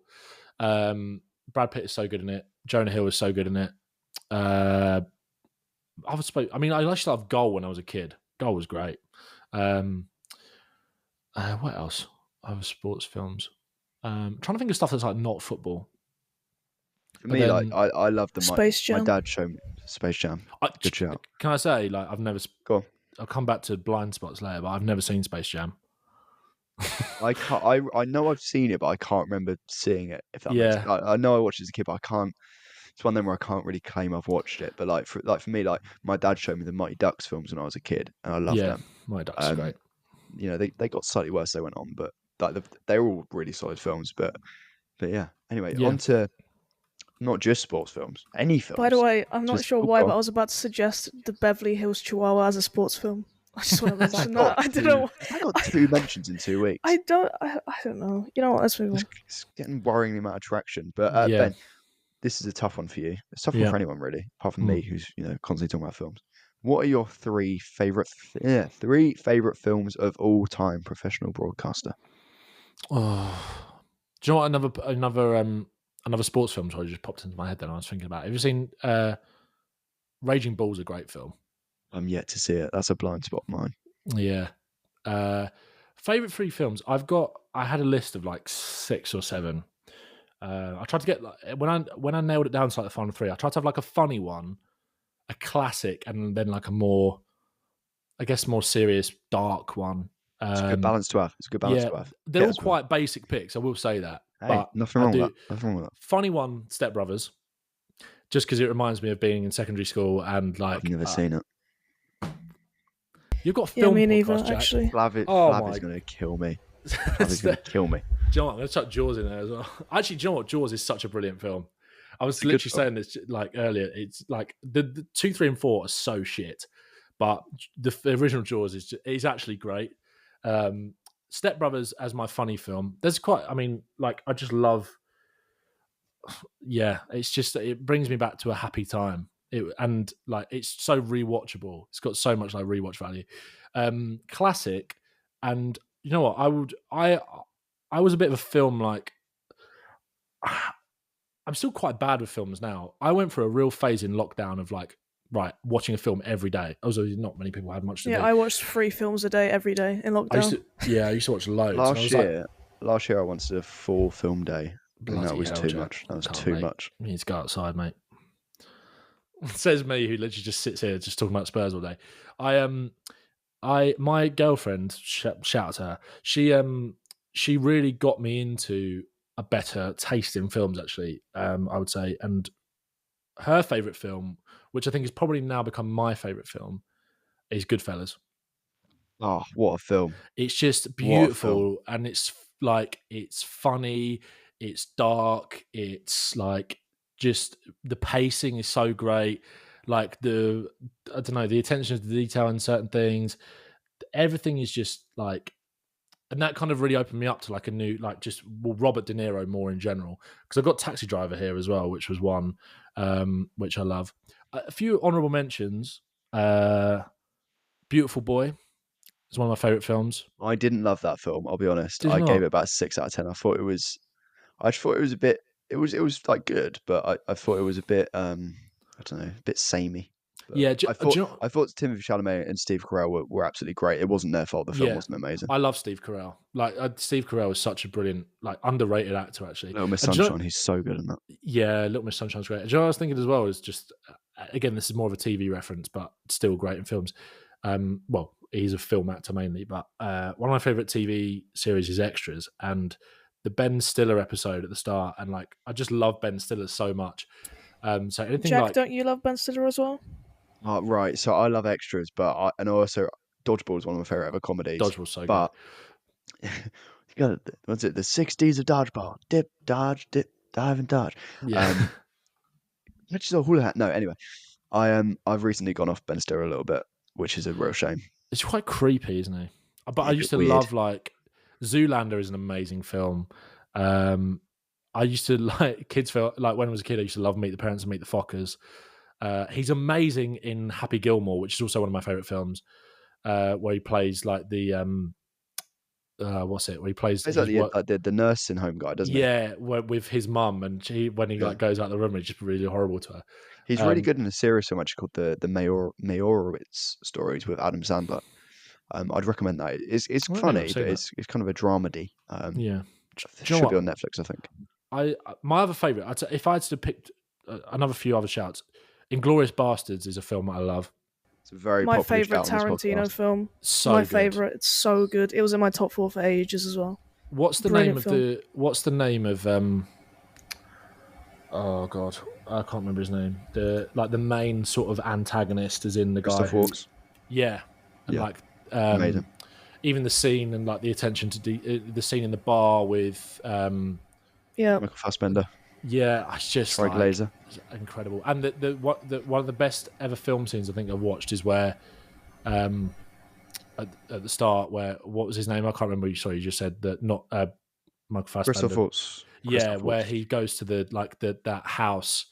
Brad Pitt is so good in it. Jonah Hill is so good in it. I used to love Goal when I was a kid. Goal was great. What else? Other sports films. Trying to think of stuff that's like not football. For But me, then- like I love Space my Jam. dad showed me Space Jam. Good shout. Can I say, like, I've never. Go on. I'll come back to blind spots later, but I've never seen Space Jam. I can't. I know I've seen it, but I can't remember seeing it. If that makes Yeah. sense. I know I watched it as a kid, but I can't. It's one of them where I can't really claim I've watched it. But like for me, like my dad showed me the Mighty Ducks films when I was a kid, and I loved them. My Ducks are great. You know, they got slightly worse as they went on, but like they're all really solid films. But yeah. Anyway, Yeah. on to not just sports films, any films. By the way, I'm not Just- sure oh, why, go but on. I was about to suggest the Beverly Hills Chihuahua as a sports film. I just want to mention got that. I don't know. I got 2 mentions in 2 weeks. I don't know. You know what? Let's move on. It's getting worryingly amount of traction. But Yeah. Ben, this is a tough one for you. It's a tough one for anyone really, apart from me, who's constantly talking about films. What are your 3 favorite films of all time, professional broadcaster? Oh, do you know what? Another sports film sorry just popped into my head. Then I was thinking about. Have you seen Raging Bull's a great film? I'm yet to see it. That's a blind spot of mine. Yeah. Favorite 3 films. I had a list of like 6 or 7. I tried to get when I nailed it down to like the final three. I tried to have like a funny one, a classic, and then like a more, I guess, more serious, dark one. It's a good balance to have. It's a good balance Yeah, to have. they're all quite basic picks. I will say that. Hey, but nothing I wrong with do that. Nothing wrong with that. funny one, Step Brothers, just because it reminds me of being in secondary school and like I've never seen it. you've got a Yeah, film me podcast, neither, Jack. actually. Flav is going to kill me. Flav is going to kill me. Do you know what? I'm going to chuck Jaws in there as well. Actually, do you know what? Jaws is such a brilliant film. I was literally saying this like earlier. It's like the 2, 3, and 4 are so shit, but the original Jaws is actually great. Step Brothers as my funny film. There's quite. I mean, like I just love. Yeah, it's just it brings me back to a happy time. And like it's so rewatchable. It's got so much like rewatch value. Classic, and you know what? I was a bit of a film like. I'm still quite bad with films now. I went through a real phase in lockdown of like, right, watching a film every day. Also, not many people had much to do. Yeah, I watched 3 films a day every day in lockdown. I used to watch loads. Last year I wanted a 4 film day. And that was hell, too Jack. much. That was too much. You need to go outside, mate. Says me, who literally just sits here just talking about Spurs all day. My girlfriend, shout out to her. She really got me into a better taste in films, actually. I would say, and her favorite film, which I think has probably now become my favorite film, is Goodfellas. Oh, what a film! It's just beautiful, and it's like it's funny, it's dark, it's like just the pacing is so great. Like the attention to the detail in certain things, everything is just like, and that kind of really opened me up to like a new, like just Robert De Niro more in general. Because I've got Taxi Driver here as well, which was one which I love. A few honourable mentions. Beautiful Boy is one of my favourite films. I didn't love that film. I'll be honest. Did you I not? gave it about a 6 out of 10. I thought it was a bit. It was like good, but I thought it was a bit. I don't know, a bit samey. But Yeah, I thought Timothy Chalamet and Steve Carell were absolutely great. It wasn't their fault. The film wasn't amazing. I love Steve Carell. Like Steve Carell is such a brilliant, like underrated actor. Actually, Little Miss Sunshine, he's so good in that. Yeah, Little Miss Sunshine's great. And you know what I was thinking as well is just again, this is more of a TV reference, but still great in films. Well, he's a film actor mainly, but one of my favorite TV series is Extras, and the Ben Stiller episode at the start, and like I just love Ben Stiller so much. So anything Jack, like, don't you love Ben Stiller as well? Right. So I love Extras, but also Dodgeball is one of my favorite ever comedies. Dodgeball's so good. You got what's it? The 60s of Dodgeball. Dip, dodge, dip, dive, and dodge. Yeah. Which is a hula hat. No, anyway, I've recently gone off Ben Stiller a little bit, which is a real shame. It's quite creepy, isn't he? But I used to love like Zoolander is an amazing film. I used to like kids feel like when I was a kid, I used to love Meet the Parents and Meet the Fockers. He's amazing in Happy Gilmore, which is also one of my favorite films, where he plays like the what's it? Where he plays like the nursing home guy, doesn't he? Yeah, with his mum, and when he like goes out the room, he's just really horrible to her. He's really good in a series so much called the Mayorowitz stories with Adam Sandler. I'd recommend that. It's funny, but it's kind of a dramedy. Yeah, it should be on Netflix, I think. My other favorite, if I had to pick another few other shouts, Inglourious Bastards is a film that I love. It's a very my favorite Tarantino film. So my favorite. It's so good. It was in my top 4 for ages as well. What's the name of oh god, I can't remember his name. The main sort of antagonist is in the guy. Christoph Waltz. Yeah, and like amazing. Even the scene and like the attention to the scene in the bar with Michael Fassbender. Yeah, it's just Troy Glazer. Incredible. And one of the best ever film scenes I think I've watched is where at the start, where what was his name? I can't remember. Sorry, you just said that. Not Michael Fassbender. Christoph Waltz. Yeah, where he goes to that house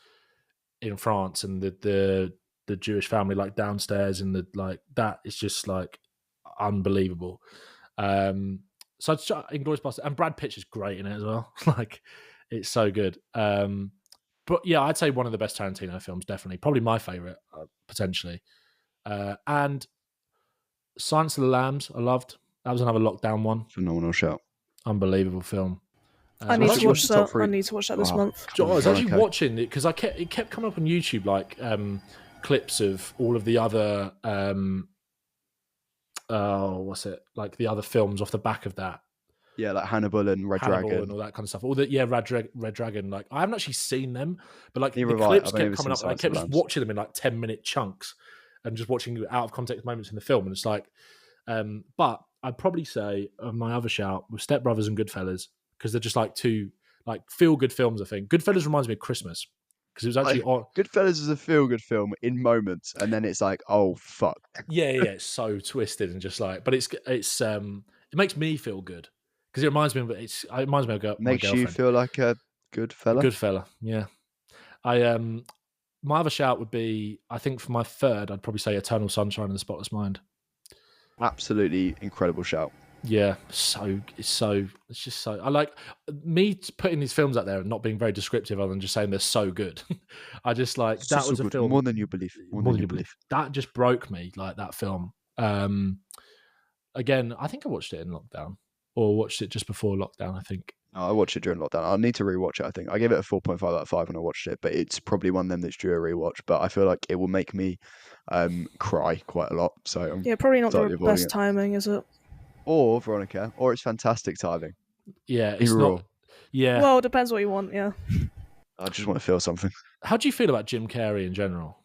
in France, and the Jewish family like downstairs, and that is just like unbelievable. So Inglourious Basterds, and Brad Pitt is great in it as well. Like, it's so good. But yeah, I'd say one of the best Tarantino films, definitely. Probably my favorite, potentially. And Silence of the Lambs, I loved. That was another lockdown one. Phenomenal show. Unbelievable film. I need what's to your watch top that. three? I need to watch that this Oh, month. I was actually Veronica. watching it because it kept coming up on YouTube, like clips of all of the other what's it, like the other films off the back of that. Yeah, like Hannibal and Red Hannibal Dragon. and all that kind of stuff. All that, yeah, Red Dragon. Like I haven't actually seen them, but like Neither the have I. clips I've only kept ever coming seen up, and I Silence kept of the just Lambs. watching them in like 10-minute chunks, and just watching out of context moments in the film. And it's like, but I'd probably say my other shout was Step Brothers and Goodfellas, because they're just like two like feel good films. I think Goodfellas reminds me of Christmas because it was actually on. Goodfellas is a feel-good film in moments, and then it's like, oh fuck. Yeah, it's so twisted and just like, but it makes me feel good because it reminds me of it reminds me of my Makes you girlfriend. feel like a good fella. Good fella, yeah. I my other shout would be, I think for my third, I'd probably say Eternal Sunshine of the Spotless Mind. Absolutely incredible shout. Yeah, it's just so. I like me putting these films out there and not being very descriptive, other than just saying they're so good. I just like It's that just so was a good. film More than you believe. More than you believe. That just broke me, like that film. Again, I think I watched it in lockdown or watched it just before lockdown. I think. No, I watched it during lockdown. I'll need to rewatch it. I think I gave it a 4.5 out of 5 when I watched it, but it's probably one of them that's due a rewatch. But I feel like it will make me cry quite a lot. So I'm Yeah, probably not slightly the avoiding best it. timing, is it? Or Veronica, or it's fantastic timing. Yeah, it's Either not. or. Yeah. Well, it depends what you want. Yeah. I just want to feel something. How do you feel about Jim Carrey in general?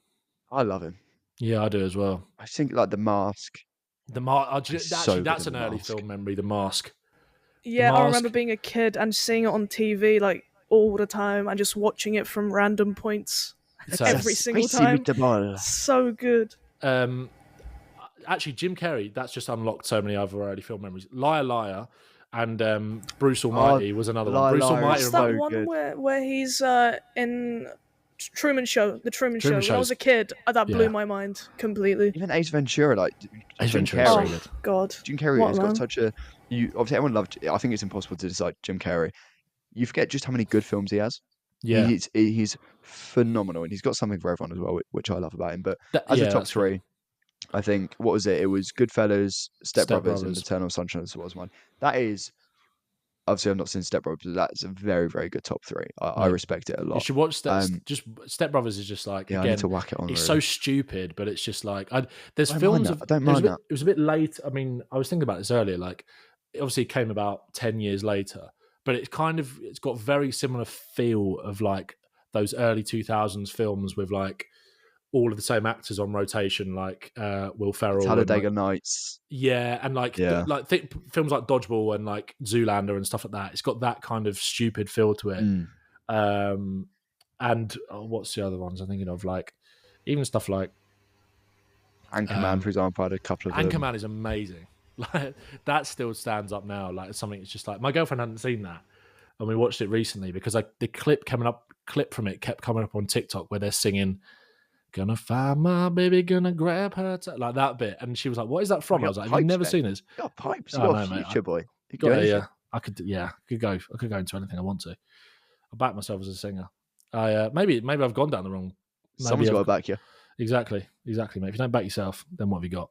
I love him. Yeah, I do as well. I think like The Mask. The Mask. He's so Actually, good that's in an The early Mask. film memory. The Mask. Yeah, I Mask. remember being a kid and seeing it on TV like all the time and just watching it from random points So, every single Spicy time. meatball. So good. Actually, Jim Carrey. That's just unlocked so many other early film memories. Liar, Liar, and Bruce Almighty was another Liar, one. Bruce Liar Almighty. is What's so that one good. where he's in Truman Show? The Truman Show. When I Show's- was a kid, that blew Yeah. my mind completely. Even Ace Ventura, like Ace Jim Ventura is Carrey. so good. God. Jim Carrey What has a got man. such a. Obviously everyone loved. I think it's impossible to decide Jim Carrey. You forget just how many good films he has. Yeah. He's phenomenal, and he's got something for everyone as well, which I love about him. But as a top that's three, I think what was it? It was Goodfellas, Step Brothers, and Brothers. Eternal Sunshine of the Spotless Mind. That is obviously I've not seen Step Brothers, but that's a very very good top three. I Yeah. respect it a You lot. should watch just Step Brothers is just like Yeah, I again. need to whack it on. It's really. so stupid, but it's just like there's I don't mind films that. of. I don't it was a mind bit- that. It was a bit late. I mean, I was thinking about this earlier. Like, it obviously came about 10 years later, but it's got very similar feel of like those early 2000s films with like all of the same actors on rotation, like Will Ferrell, and, Talladega like, Nights. yeah, and like Yeah. films like Dodgeball and like Zoolander and stuff like that. It's got that kind of stupid feel to it. Mm. And what's the other ones I'm thinking of? Like even stuff like Anchorman, for example, I had a couple of them. Anchorman is amazing. Like that still stands up now. Like it's something. It's just like my girlfriend hadn't seen that, and we watched it recently because like the clip from it kept coming up on TikTok where they're singing "Gonna find my baby, gonna grab her," like that bit, and she was like, "What is that from?" I was like, "Have you never seen this?" You got pipes. You Oh, got no, a mate, future, boy. You got anything. I could go into anything I want to. I back myself as a singer. Maybe I've gone down the wrong. Someone's got to back you. Exactly, mate. If you don't back yourself, then what have you got?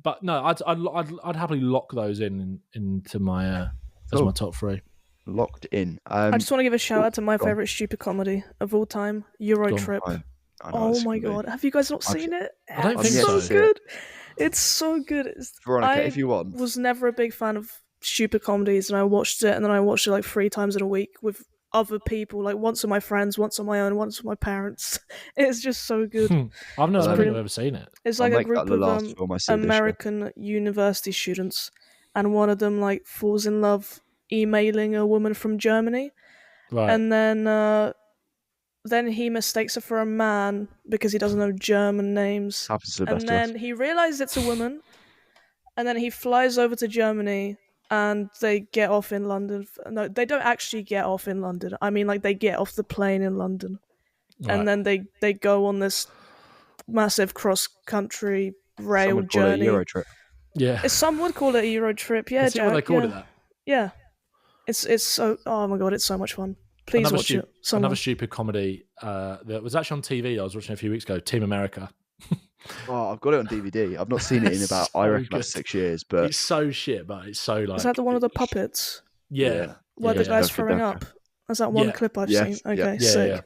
But no, I'd happily lock those into my as Cool. my top three. Locked in. I just want to give a shout out to my favorite stupid comedy of all time, Euro Go on. Trip. I know Oh it's my gonna be. god, have you guys not I've- seen it? I don't It's think so so. good. It's so good. Veronica, I if you want. was never a big fan of stupid comedies, and I watched it, and then I watched it like 3 times in a week with other people, like once with my friends, once on my own, once with my parents. It's just so good. I don't think brilliant. I've ever seen it. It's I'll like a make that group the of last film I see this year. American university students, and one of them like falls in love emailing a woman from Germany, Right. and then he mistakes her for a man because he doesn't know German names. Happens to the And best of us. then he realizes it's a woman, and then he flies over to Germany, and they get off in London. No, they don't actually get off in London. I mean, like, they get off the plane in London, Right. and then they go on this massive cross-country rail Some would call it a journey. Euro trip. Yeah. Some would call it a Euro trip. Yeah, Is it what they Jack, called yeah. it that? Yeah, it's so. Oh my god, it's so much fun. Please watch it. Someone. Another stupid comedy that was actually on TV. I was watching a few weeks ago. Team America. Oh, I've got it on DVD. I've not seen it in about, I So reckon, about good. 6 years. But It's so shit, but it's so like. Is that the one of the puppets? Yeah. Where yeah, the yeah. guy's Ducker, throwing ducker. up. That's that one Yeah. clip I've Yes, seen. yeah. Okay, Yeah, sick. yeah.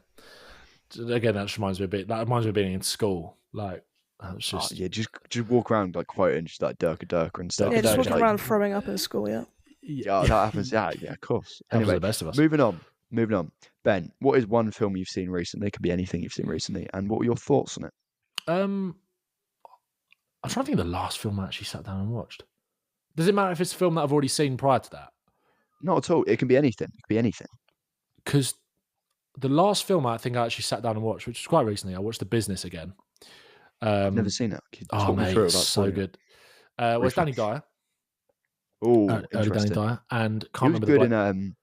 So again, that just reminds me a bit. That reminds me of being in school. Like, it's Oh, just yeah, just walk around like quoting just like Durka Durka and stuff. Durka Yeah, just Durka. walking Like, around throwing up in school, yeah. yeah, that happens. Yeah, of course. happens to Anyway, the best of us. moving on. Ben, what is one film you've seen recently? It could be anything you've seen recently, and what were your thoughts on it? I'm trying to think of the last film I actually sat down and watched. Does it matter if it's a film that I've already seen prior to that? Not at all. It can be anything. It could be anything. Because the last film I think I actually sat down and watched, which was quite recently, I watched The Business again. I've never seen it. Can you Oh, talk me mate, through it it's without so spoiling it? good. Well, it's Danny Dyer, Oh, early Danny interesting. Dyer, and He can't was remember good the in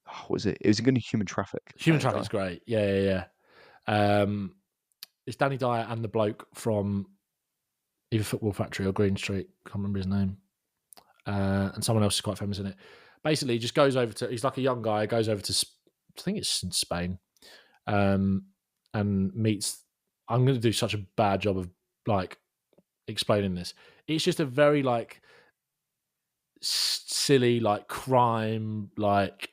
what was it? It was good in Human Traffic. Human Danny Traffic's Dyer. great. Yeah. It's Danny Dyer and the bloke from either Football Factory or Green Street. Can't remember his name. And someone else is quite famous in it. Basically, he just goes over to. He's like a young guy. Goes over to, I think it's in Spain, and meets. I'm going to do such a bad job of like explaining this. It's just a very like silly like crime like.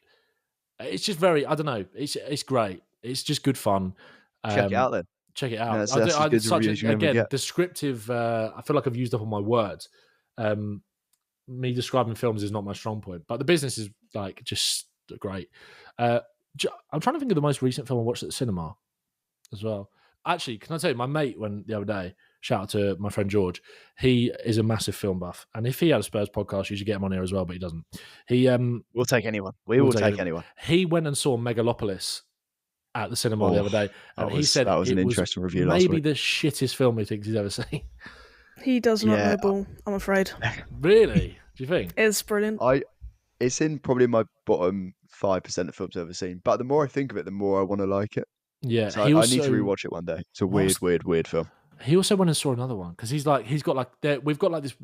It's just very. I don't know. It's great. It's just good fun. Check it out then. Check it Yeah, out. that's as good as reviews you can ever again get. descriptive. I feel like I've used up all my words. Me describing films is not my strong point, but The Business is like just great. I'm trying to think of the most recent film I watched at the cinema as well. Actually, can I tell you, my mate went the other day. Shout out to my friend George. He is a massive film buff, and if he had a Spurs podcast, you should get him on here as well. But he doesn't. He We'll take anyone. We will take anyone. He went and saw Megalopolis at the cinema the other day, and he said that was an it interesting review last maybe week. the shittest film he thinks he's ever seen. He does not Yeah. know ball, I'm afraid. Really? Do you think? It's brilliant. It's in probably my bottom 5% of films I've ever seen. But the more I think of it, the more I want to like it. Yeah. So I need to rewatch it one day. It's a weird film. He also went and saw another one because we've got like this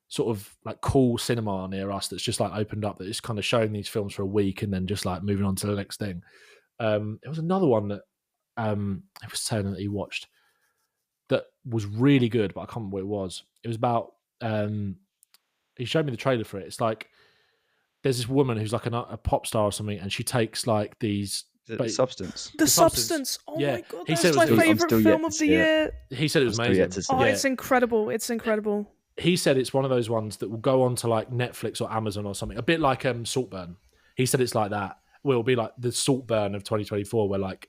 sort of like cool cinema near us that's just like opened up that is kind of showing these films for a week and then just like moving on to the next thing. There was another one that he was saying that he watched that was really good, but I can't remember what it was. It was about he showed me the trailer for it. It's like there's this woman who's like a pop star or something, and she takes like these. Substance. The Substance. Oh Yeah. my god, He that's said it my was good. I'm favourite still yet film to of the see it. year. He said it was I'm still yet to amazing. see Oh, it. it's incredible. It's incredible. He said it's one of those ones that will go on to like Netflix or Amazon or something, a bit like Saltburn. He said it's like that. Will be like the Saltburn of 2024, where like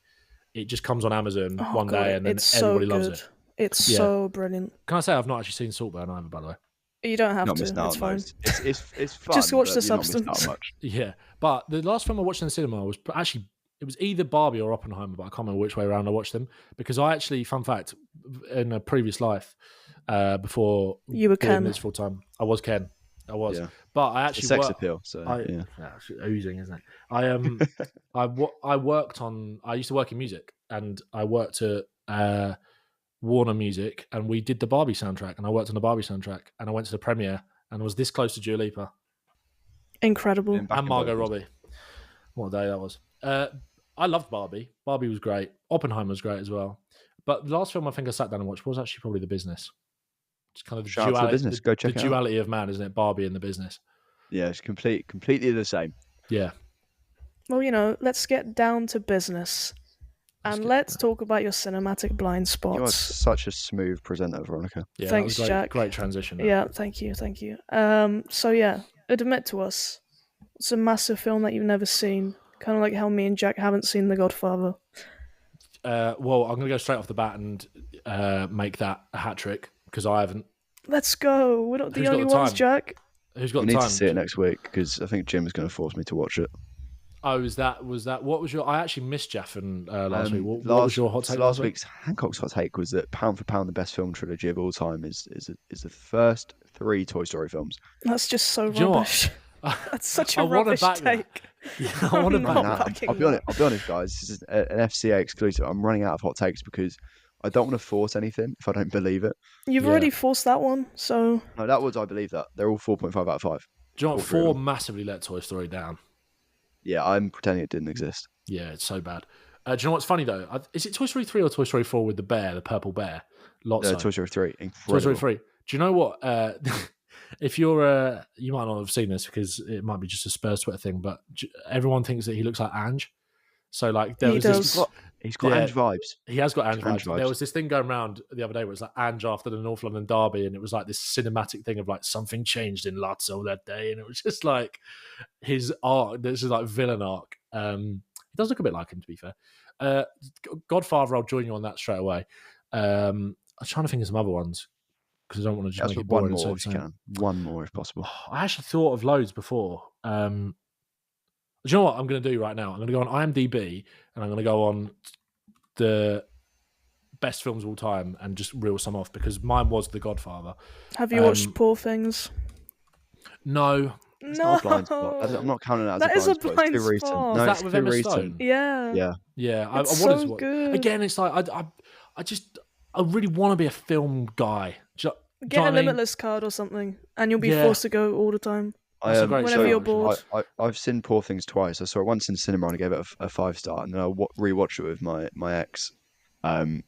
it just comes on Amazon Oh, one God, day and then it's everybody so loves good. it. It's Yeah. so brilliant. Can I say I've not actually seen Saltburn either, by the way? You don't have Not to. missing out It's on fine. those. It's fun. Just watch but The you're not missing out Substance. on much. Yeah, but the last film I watched in the cinema was actually it was either Barbie or Oppenheimer, but I can't remember which way around I watched them because I actually, fun fact, in a previous life, before You were doing Ken. this full time, I was Ken. I was, Yeah. but I It's a actually sex worked. appeal. So yeah. It's oozing, isn't it? I worked on. I used to work in music, and I worked at Warner Music, and we did the Barbie soundtrack, and I worked on the Barbie soundtrack, and I went to the premiere, and I was this close to Dua Lipa Incredible. Been back and in Margot vocals. Robbie. What a day that was! I loved Barbie. Barbie was great. Oppenheimer was great as well. But the last film I think I sat down and watched was actually probably The Business. It's kind of the Shout out to The duality, Business. Go check the it out. duality of man, isn't it? Barbie and The Business. Yeah, it's completely the same. Yeah. Well, let's get down to business. And let's talk about your cinematic blind You are spots. such a smooth presenter, Veronica. Yeah, Thanks, that was Jack. Great transition. Yeah, thank you. So yeah, admit to us, it's a massive film that you've never seen. Kind of like how me and Jack haven't seen The Godfather. Well, I'm going to go straight off the bat and make that a hat trick because I haven't. Let's go. We're not the Who's got only the ones, time? Jack. Who's got We the need time? to see it next week because I think Jim is going to force me to watch it. Oh, was that? What was your? I actually missed Jaffin last week. What was your hot take? Last week's Hancock's hot take was that pound for pound the best film trilogy of all time is the first 3 Toy Story films. That's just so Do you know what? rubbish. That's such a I wanna rubbish back that. take. Yeah, I want to I'm back not that. backing I'll be honest, guys. This is an FCA exclusive. I'm running out of hot takes because I don't want to force anything if I don't believe it. You've Yeah. already forced that one, so No, that was I believe that. They're all 4.5 out of 5. Do you know what? All 3 of 4 them. massively let Toy Story down. Yeah, I'm pretending it didn't exist. Yeah, it's so bad. Do you know what's funny though? Is it Toy Story 3 or Toy Story 4 with the bear, the purple bear? Lots of Toy Story 3, Toy incredible. Story 3. Do you know what? if you're, you might not have seen this because it might be just a Spurs Twitter thing, but everyone thinks that he looks like Ange. So like there He was does. this. He's got Yeah. Ange vibes. He has got Ange Ange vibes. There was this thing going around the other day where it was like Ange after the North London derby, and it was like this cinematic thing of like something changed in Lazio that day, and it was just like his arc. This is like villain arc. He does look a bit like him, to be fair. Godfather, I'll join you on that straight away. I'm trying to think of some other ones because I don't want to just make it boring. One more if you can. One more if possible. I actually thought of loads before. Do you know what I'm going to do right now? I'm going to go on IMDb and I'm going to go on the best films of all time and just reel some off because mine was The Godfather. Have you watched Poor Things? No. It's not a blind spot. I'm not counting that as That a is a blind spot. It's too blind recent. spot. No, Is it's that with too Emma recent. Stone? Yeah. Yeah. I It's wanted so to watch. good. Again, it's like I really want to be a film guy. Do you know Get what a I mean? Limitless card or something, and you'll be Yeah. forced to go all the time. That's a great Whenever show, you're actually. bored. I've seen Poor Things twice. I saw it once in cinema and I gave it a 5-star, and then I rewatched it with my ex, and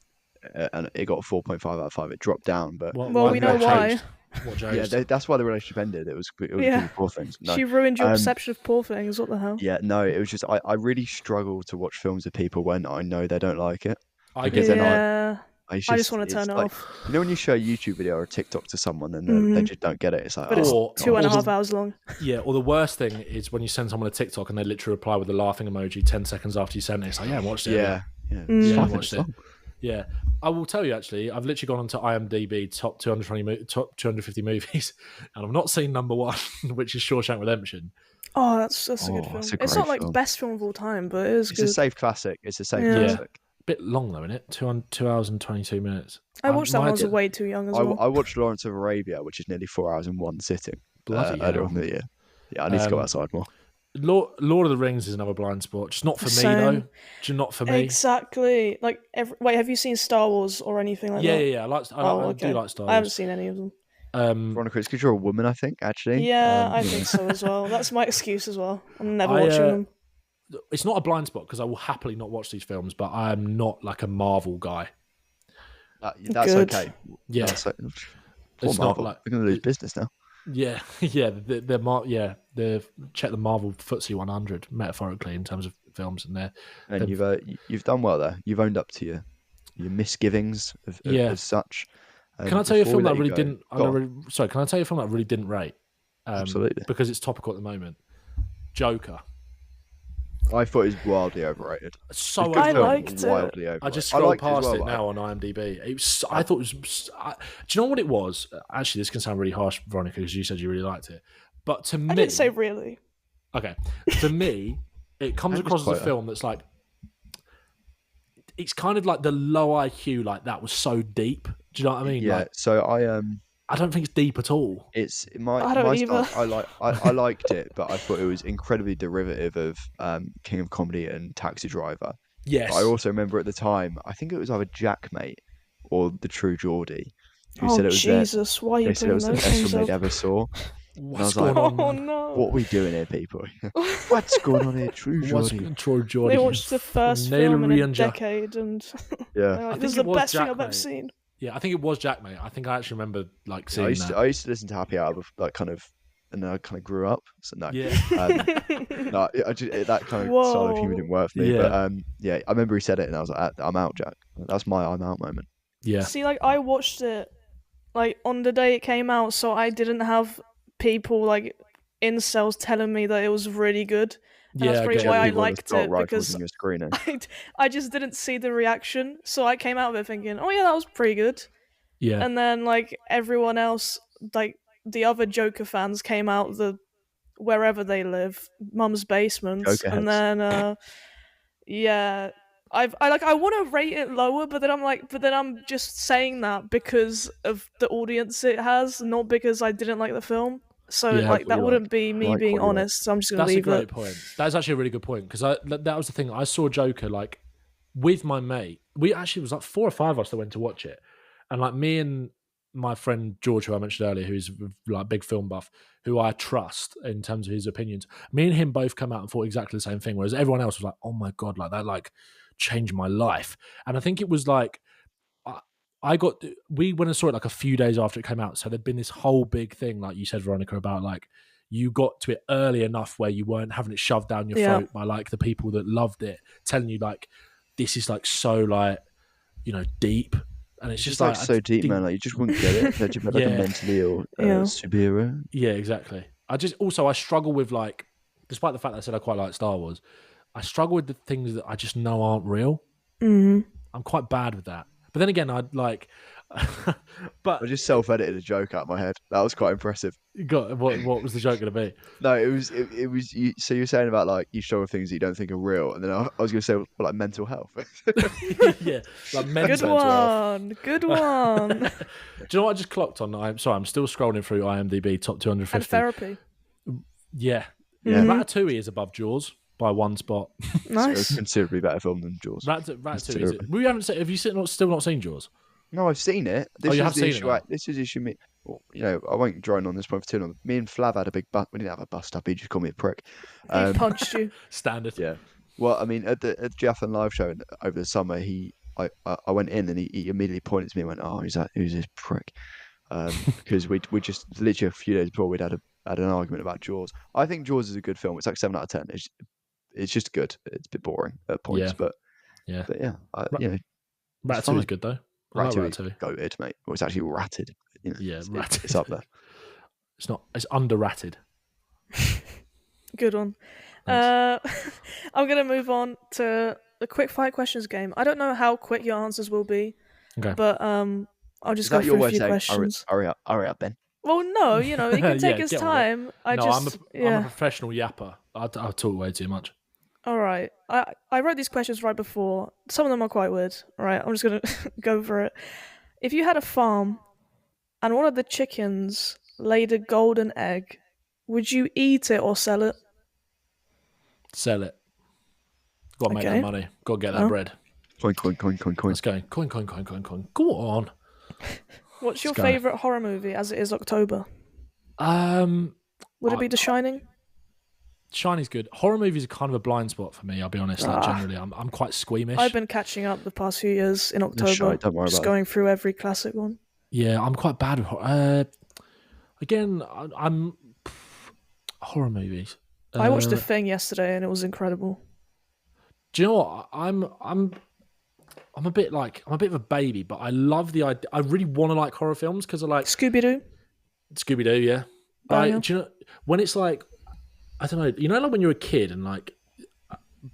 it got a 4.5 out of 5. It dropped down, but Well, we know why. What yeah, that's why the relationship ended. It was Yeah. because of Poor Things. No. She ruined your perception of Poor Things. What the hell? Yeah, no, it was just I really struggle to watch films with people when I know they don't like it. I Because get then Yeah. I just want it's to turn it like, off. you know when you show a YouTube video or a TikTok to someone and they just don't get it. It's like, But it's Or- 2.5 hours long. Yeah, or the worst thing is when you send someone a TikTok and they literally reply with a laughing emoji 10 seconds after you send it. It's like, yeah, I watched it. yeah. Yeah, It's I 5 watched minutes it. long. Yeah, I will tell you actually. I've literally gone onto IMDb top 250 movies, and I've not seen number one, which is Shawshank Redemption. Oh, that's a good Oh, film. that's a It's not great like film. best film of all time, but it is It's good. a safe classic. It's a safe Yeah. classic. Bit long though, isn't it? 2 hours and 22 minutes. I watched that when I was idea- way too young as well. I watched Lawrence of Arabia, which is nearly 4 hours in one sitting. Bloody earlier hell. on in the year. Yeah, I need to go outside more. Lord of the Rings is another blind spot. Just not for me Same. though. Just not for me. Exactly. Like, wait, have you seen Star Wars or anything like Yeah, that? yeah, yeah. I do like Star Wars. I haven't seen any of them. Veronica, it's because you're a woman, I think, actually. Yeah, I you think know. so as well. That's my excuse as well. I'm never I, watching them. It's not a blind spot because I will happily not watch these films, but I am not like a Marvel guy. That's Good. okay. Yeah. Poor It's not Marvel. like- We're going to lose business now. Yeah, yeah, the check the Marvel FTSE 100 metaphorically in terms of films, and And you've done well there. You've owned up to your misgivings of such. Can I tell you a Before film we that let I you really go- didn't? Sorry, can I tell you a film that I really didn't rate? Absolutely. Because it's topical at the moment. Joker. I thought it was wildly overrated. So It's a good I film, liked it. wildly overrated. I just I scrolled liked as past well, it but now on IMDb. It was. I thought it was. Do you know what it was? Actually, this can sound really harsh, Veronica, because you said you really liked it. But to me, I didn't say really. okay. To me, it comes I just across as a quote her. film that's like. It's kind of like the low IQ, like that was so deep. Do you know what I mean? Yeah. Like, So I don't think it's deep at all. it's my I don't my either. stance, I liked it, but I thought it was incredibly derivative of King of Comedy and Taxi Driver. Yes. But I also remember at the time, I think it was either Jackmate or The True Geordie, who Oh said it was Jesus! Why are you they said it bringing was the those best names film they'd up? ever saw. What's I was going like, on? Oh man? no! What are we doing here, people? What's going on here, True What's Geordie? Troy Geordie? They watched the first Nail film in a Ranger. decade, and Yeah. they're like, think this is it the was best thing I've Jackmate. ever seen. Yeah, I think it was Jackmate. I think I actually remember like I seeing used that. to listen to Happy Hour, like kind of, and then I kind of grew up. So no, Yeah. no, that kind of style of humor Whoa. didn't work for me. Yeah. But yeah, I remember he said it, and I was like, I'm out, Jack. That's my I'm out moment. Yeah. See, like I watched it like on the day it came out, so I didn't have people like incels telling me that it was really good. And Yeah, that's I probably get why you. I People with liked assault it rifles because in your screening. I just didn't see the reaction, so I came out of it thinking, oh yeah, that was pretty good. Yeah. And then like everyone else, like the other Joker fans came out the wherever they live, Mum's basement, Joker and heads. then yeah, I want to rate it lower, but then I'm just saying that because of the audience it has, not because I didn't like the film. So Yeah, like that what you wouldn't like. be me Like being what you like. honest. So I'm just gonna That's a leave great it. point. That's actually a really good point because that was the thing. I saw Joker like with my mate. We actually was like 4 or 5 of us that went to watch it, and like me and my friend George, who I mentioned earlier, who's like big film buff, who I trust in terms of his opinions. Me and him both come out and thought exactly the same thing, whereas everyone else was like, "Oh my god, like that like changed my life." And I think it was like we went and saw it like a few days after it came out. So there'd been this whole big thing, like you said, Veronica, about like you got to it early enough where you weren't having it shoved down your throat by like the people that loved it, telling you like this is like so like, you know, deep. And it's just like so deep, man. Like you just wouldn't get it. They'd be like a mentally ill superhero. Yeah, exactly. I struggle with like, despite the fact that I said I quite like Star Wars, I struggle with the things that I just know aren't real. Mm-hmm. I'm quite bad with that. But then again, I'd like, but I just self-edited a joke out of my head. That was quite impressive. What was the joke going to be? No, it was. So you're saying about like you struggle with things that you don't think are real, and then I was going to say like mental health. Yeah, like mental Good health. Good one. Do you know what I just clocked on? I'm still scrolling through IMDb top 250. And therapy. Yeah. Mm-hmm. Ratatouille is above Jaws by one spot. Nice. It's a considerably better film than Jaws. Ratatouille is it? We haven't. Have you still not seen Jaws? No, I've seen it. You have seen it. This is the issue. Well, you know, I won't drone on this point for too long. Me and Flav had a big bust. We didn't have a bust up. He just called me a prick. He punched you. Standard. Yeah. Well, I mean, at the Jaffin live show over the summer, I went in and he immediately pointed to me and went, "Oh, who's this prick?" Because we just literally a few days before we'd had an argument about Jaws. I think Jaws is a good film. It's like 7 out of 10. It's just good. It's a bit boring at points, but yeah, Ratatouille is good though. Ratatouille, goated, mate. Well, it's actually ratted. You know, ratted. It's up there. It's not. It's under ratted. Good one. I'm gonna move on to the quick fire questions game. I don't know how quick your answers will be, but I'll just go through a few questions. Hurry up, Ben. Well, no, you know, he can take his time. I'm a professional yapper. I talk way too much. All right. I wrote these questions right before. Some of them are quite weird. All right, I'm just going to go for it. If you had a farm and one of the chickens laid a golden egg, would you eat it or sell it? Sell it. Got to make that money. Got to get that bread. Coin. Let's go. Coin. Go on. What's your favourite horror movie as it is October? Would it be The Shining? Shining's good. Horror movies are kind of a blind spot for me, I'll be honest. Like generally, I'm quite squeamish. I've been catching up the past few years in October. Don't worry just about going through every classic one. Yeah, I'm quite bad with horror. Again, I'm horror movies. I watched The Thing yesterday and it was incredible. Do you know what? I'm a bit of a baby, but I love the idea. I really want to like horror films because I like Scooby-Doo, yeah. Do you know when it's like, I don't know, you know, like when you're a kid and like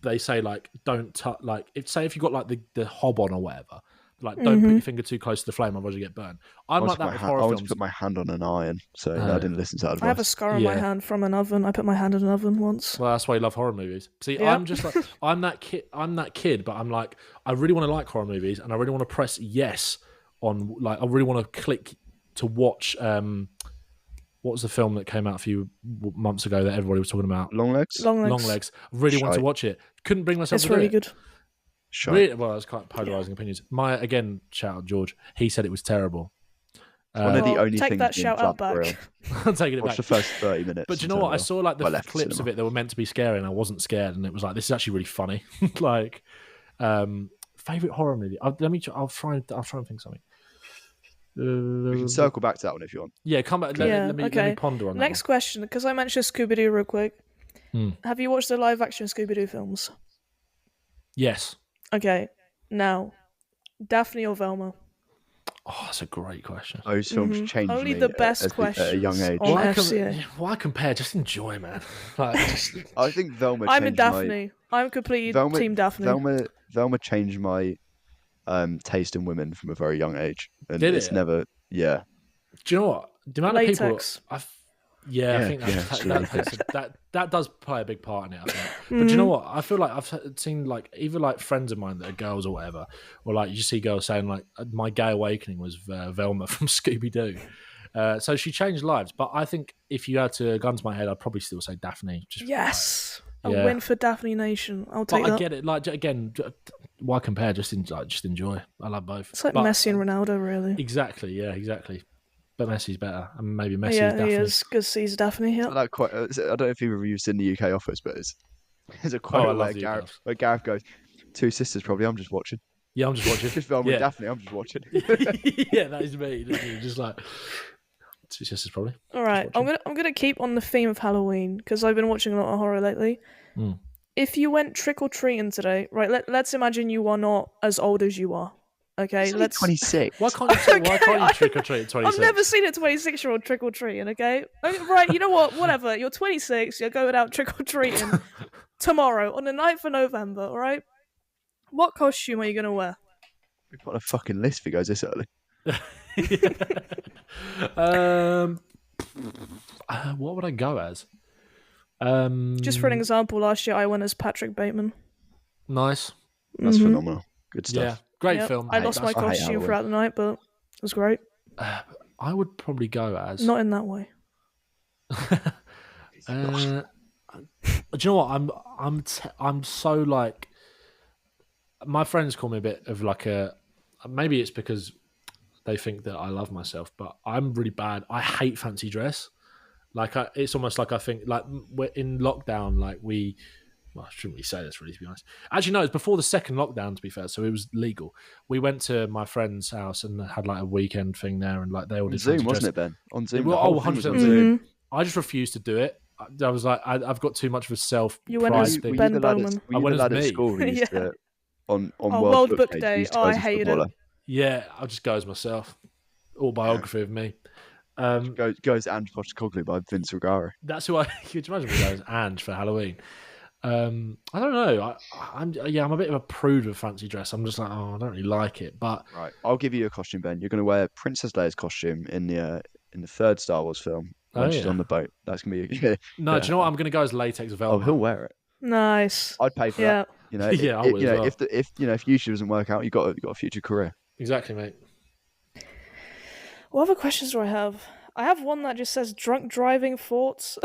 they say like don't touch, like if you got like the hob on or whatever, like don't put your finger too close to the flame, otherwise you get burned. I'm like that with horror films. I want to put my hand on an iron, so I didn't listen to that advice. I have a scar on my hand from an oven. I put my hand in an oven once. Well, that's why you love horror movies. See, I'm just like I'm that kid, but I'm like I really want to like horror movies, and I really want to press yes on like I really want to click to watch. What was the film that came out a few months ago that everybody was talking about? Long Legs. Really want to watch it. Couldn't bring myself to do it. It's really good. Really, well, it's quite polarizing opinions. Again, shout out George. He said it was terrible. One of the only take things that shout out back. I'm taking it back. Watch the first 30 minutes. But you know what? I saw like the clips of it that were meant to be scary, and I wasn't scared. And it was like, this is actually really funny. Like, favorite horror movie. I'll try and think something. We can circle back to that one if you want. Yeah, come back. Let me ponder on that. Next question, because I mentioned Scooby-Doo real quick. Have you watched the live-action Scooby-Doo films? Yes. Okay, now, Daphne or Velma? Oh, that's a great question. Those films changed Only me the best questions at a young age. Why compare? Just enjoy, man. Like, I think Velma. I'm in Daphne. I'm completely team Daphne. Velma changed my taste in women from a very young age, and Did it's it? never. Yeah. Do you know what? The amount Latex. of people. I think that does play a big part in it. I think. But do you know what? I feel like I've seen like either like friends of mine that are girls or whatever, or like you see girls saying like my gay awakening was Velma from Scooby Doo. So she changed lives. But I think if you had to gun to my head, I'd probably still say Daphne. Yes, a win for Daphne Nation. I'll take that. that. I get it. Like again, why compare? Just enjoy. I love both. It's like Messi and Ronaldo, really. Exactly. Yeah. Exactly. But Messi's better, and maybe Messi's Daphne. Daphne. He is because he's Daphne. Yeah. I don't know if either of you've seen the UK Office, but there's a quote where Gareth goes, "Two sisters, probably. I'm just watching." Yeah, I'm just watching. Just Velma Yeah. and Daphne. I'm just watching. Yeah, that is me. Just like two sisters, probably. All right, I'm gonna keep on the theme of Halloween because I've been watching a lot of horror lately. Mm. If you went trick or treating today, right? Let's imagine you are not as old as you are. Okay, It's only 26. Why can't you? Why can't you I- trick or treat at 26? I've never seen a 26-year-old trick or treating. Okay, right? You know what? Whatever. You're 26. You're going out trick or treating tomorrow on the 9th of November. All right. What costume are you gonna wear? We've got a fucking list if it goes this early. What would I go as? Just for an example, last year I went as Patrick Bateman. Nice. That's Mhm. phenomenal. Good Yeah, stuff. great Yep. film. I lost my I hate costume Halloween. throughout the night, but it was great. I would probably go as. Not in that way. Do you know what? I'm so like. My friends call me a bit of like a. Maybe it's because they think that I love myself, but I'm really bad. I hate fancy dress. Like it's almost like I think like we're in lockdown. Like well, I shouldn't really say this really, to be honest. Actually, no, it's before the second lockdown, to be fair, so it was legal. We went to my friend's house and had like a weekend thing there, and like they all On did Zoom, fancy wasn't dress. it, Ben? On Zoom. Well, The whole 100% thing was on on Zoom. Mhm. I just refused to do it. I was like, I've got too much of a self You went pride as thing. Ben the lad Bowman. Were you went the as lad at me. school who used Yeah. to, on Oh, World Book Day, Day. used to Oh, pose I as hated footballer? it. Yeah, I'll just go as myself. Autobiography of me. Goes and Postecoglou by Vince Ruggiero. That's who I. Could you imagine me going as Ange for Halloween? I don't know. I'm a bit of a prude with fancy dress. I'm just like, oh, I don't really like it. But Right, I'll give you a costume, Ben. You're going to wear Princess Leia's costume in the third Star Wars film when she's on the boat. That's going to be. no, yeah. do you know what? I'm going to go as latex Velma. Oh, he'll wear it. Nice. I'd pay for Yeah. that. You know, Yeah, I would as well. if YouTube doesn't work out, you got a future career. Exactly, mate. What other questions do I have? I have one that just says drunk driving thoughts.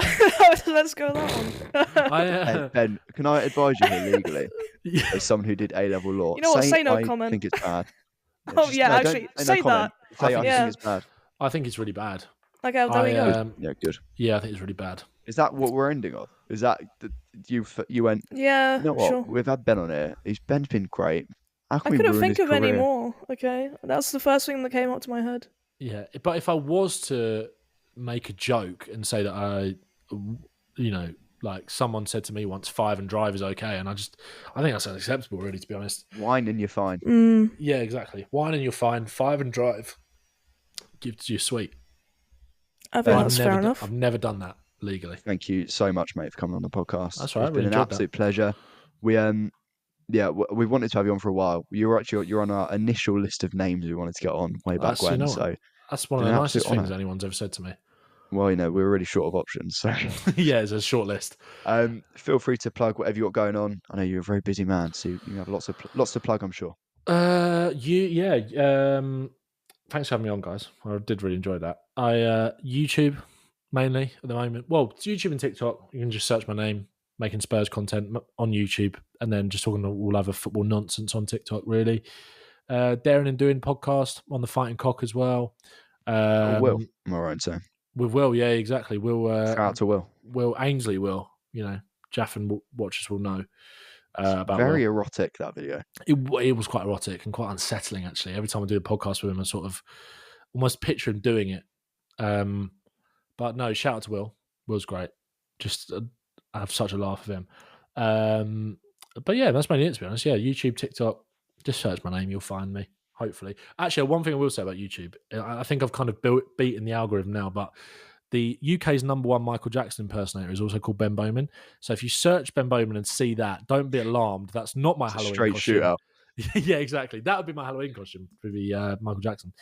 Let's go with that one. Ben, can I advise you here legally, Yeah. as someone who did A-level law? You know what? Say no I comment. think it's bad. Oh, yeah, no, actually, don't say no comment. that. Say I Yeah. think it's bad. I think it's really bad. Okay, there we go. Yeah, good. Yeah, I think it's really bad. Is that what we're ending on? Is that you went? Yeah, You know what? sure. We've had Ben on here. Ben's been great. How can I we couldn't ruin think his of any career? more. Okay, that's the first thing that came up to my head. Yeah, but if I was to make a joke and say that like someone said to me once, 5 and drive is okay, and I think that's unacceptable, really, to be honest. Wine and you're fine. Yeah, exactly. Wine and you're fine. 5 and drive gives you sweet. I think that's fair enough. I've never done that legally. Thank you so much, mate, for coming on the podcast. That's all right. It's been an absolute pleasure. We we wanted to have you on for a while. You're on our initial list of names we wanted to get on way back when. So that's one of the nicest things anyone's ever said to me. Well, we were really short of options. So yeah, it's a short list. Feel free to plug whatever you got going on. I know you're a very busy man, so you have lots to plug, I'm sure. Thanks for having me on, guys. I did really enjoy that. YouTube mainly at the moment. Well, it's YouTube and TikTok. You can just search my name, making Spurs content on YouTube, and then just talking all other football nonsense on TikTok, really. Daring and Doing podcast on the Fighting Cock as well. Will, am I right in saying? With Will, yeah, exactly. Will. Shout out to Will. Will Ainsley. Will, Jaffin watchers will know about. Very Will. erotic, that video. It was quite erotic and quite unsettling, actually. Every time I do a podcast with him, I sort of almost picture him doing it. But no, shout out to Will. Will's great. Just I have such a laugh with him. But yeah, that's mainly it, to be honest. Yeah, YouTube, TikTok. Just search my name, you'll find me. Hopefully. Actually, one thing I will say about YouTube, I think I've kind of beaten the algorithm now, but the UK's #1 Michael Jackson impersonator is also called Ben Bowman. So if you search Ben Bowman and see that, don't be alarmed. That's not my Halloween straight costume. shootout. Yeah, exactly. That would be my Halloween costume for the Michael Jackson.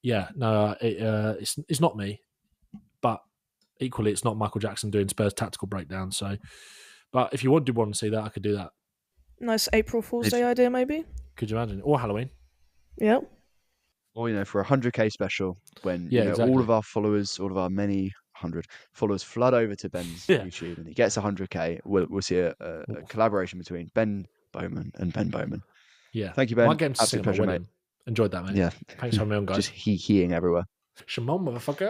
It's not me, but equally, it's not Michael Jackson doing Spurs tactical breakdown. So, but if you want to see that, I could do that. Nice April Fool's Day idea, maybe. Could you imagine? Or Halloween. Yep. Or, for a 100k special, when exactly. all of our followers, all of our many 100 followers flood over to Ben's YouTube and he gets 100k, we'll see a collaboration between Ben Bowman and Ben Bowman. Yeah. Thank you, Ben. Might get him to Absolute pleasure, mate. Enjoyed that, mate. Yeah. Thanks for having me on, guys. Just heeing everywhere. Shimon, motherfucker.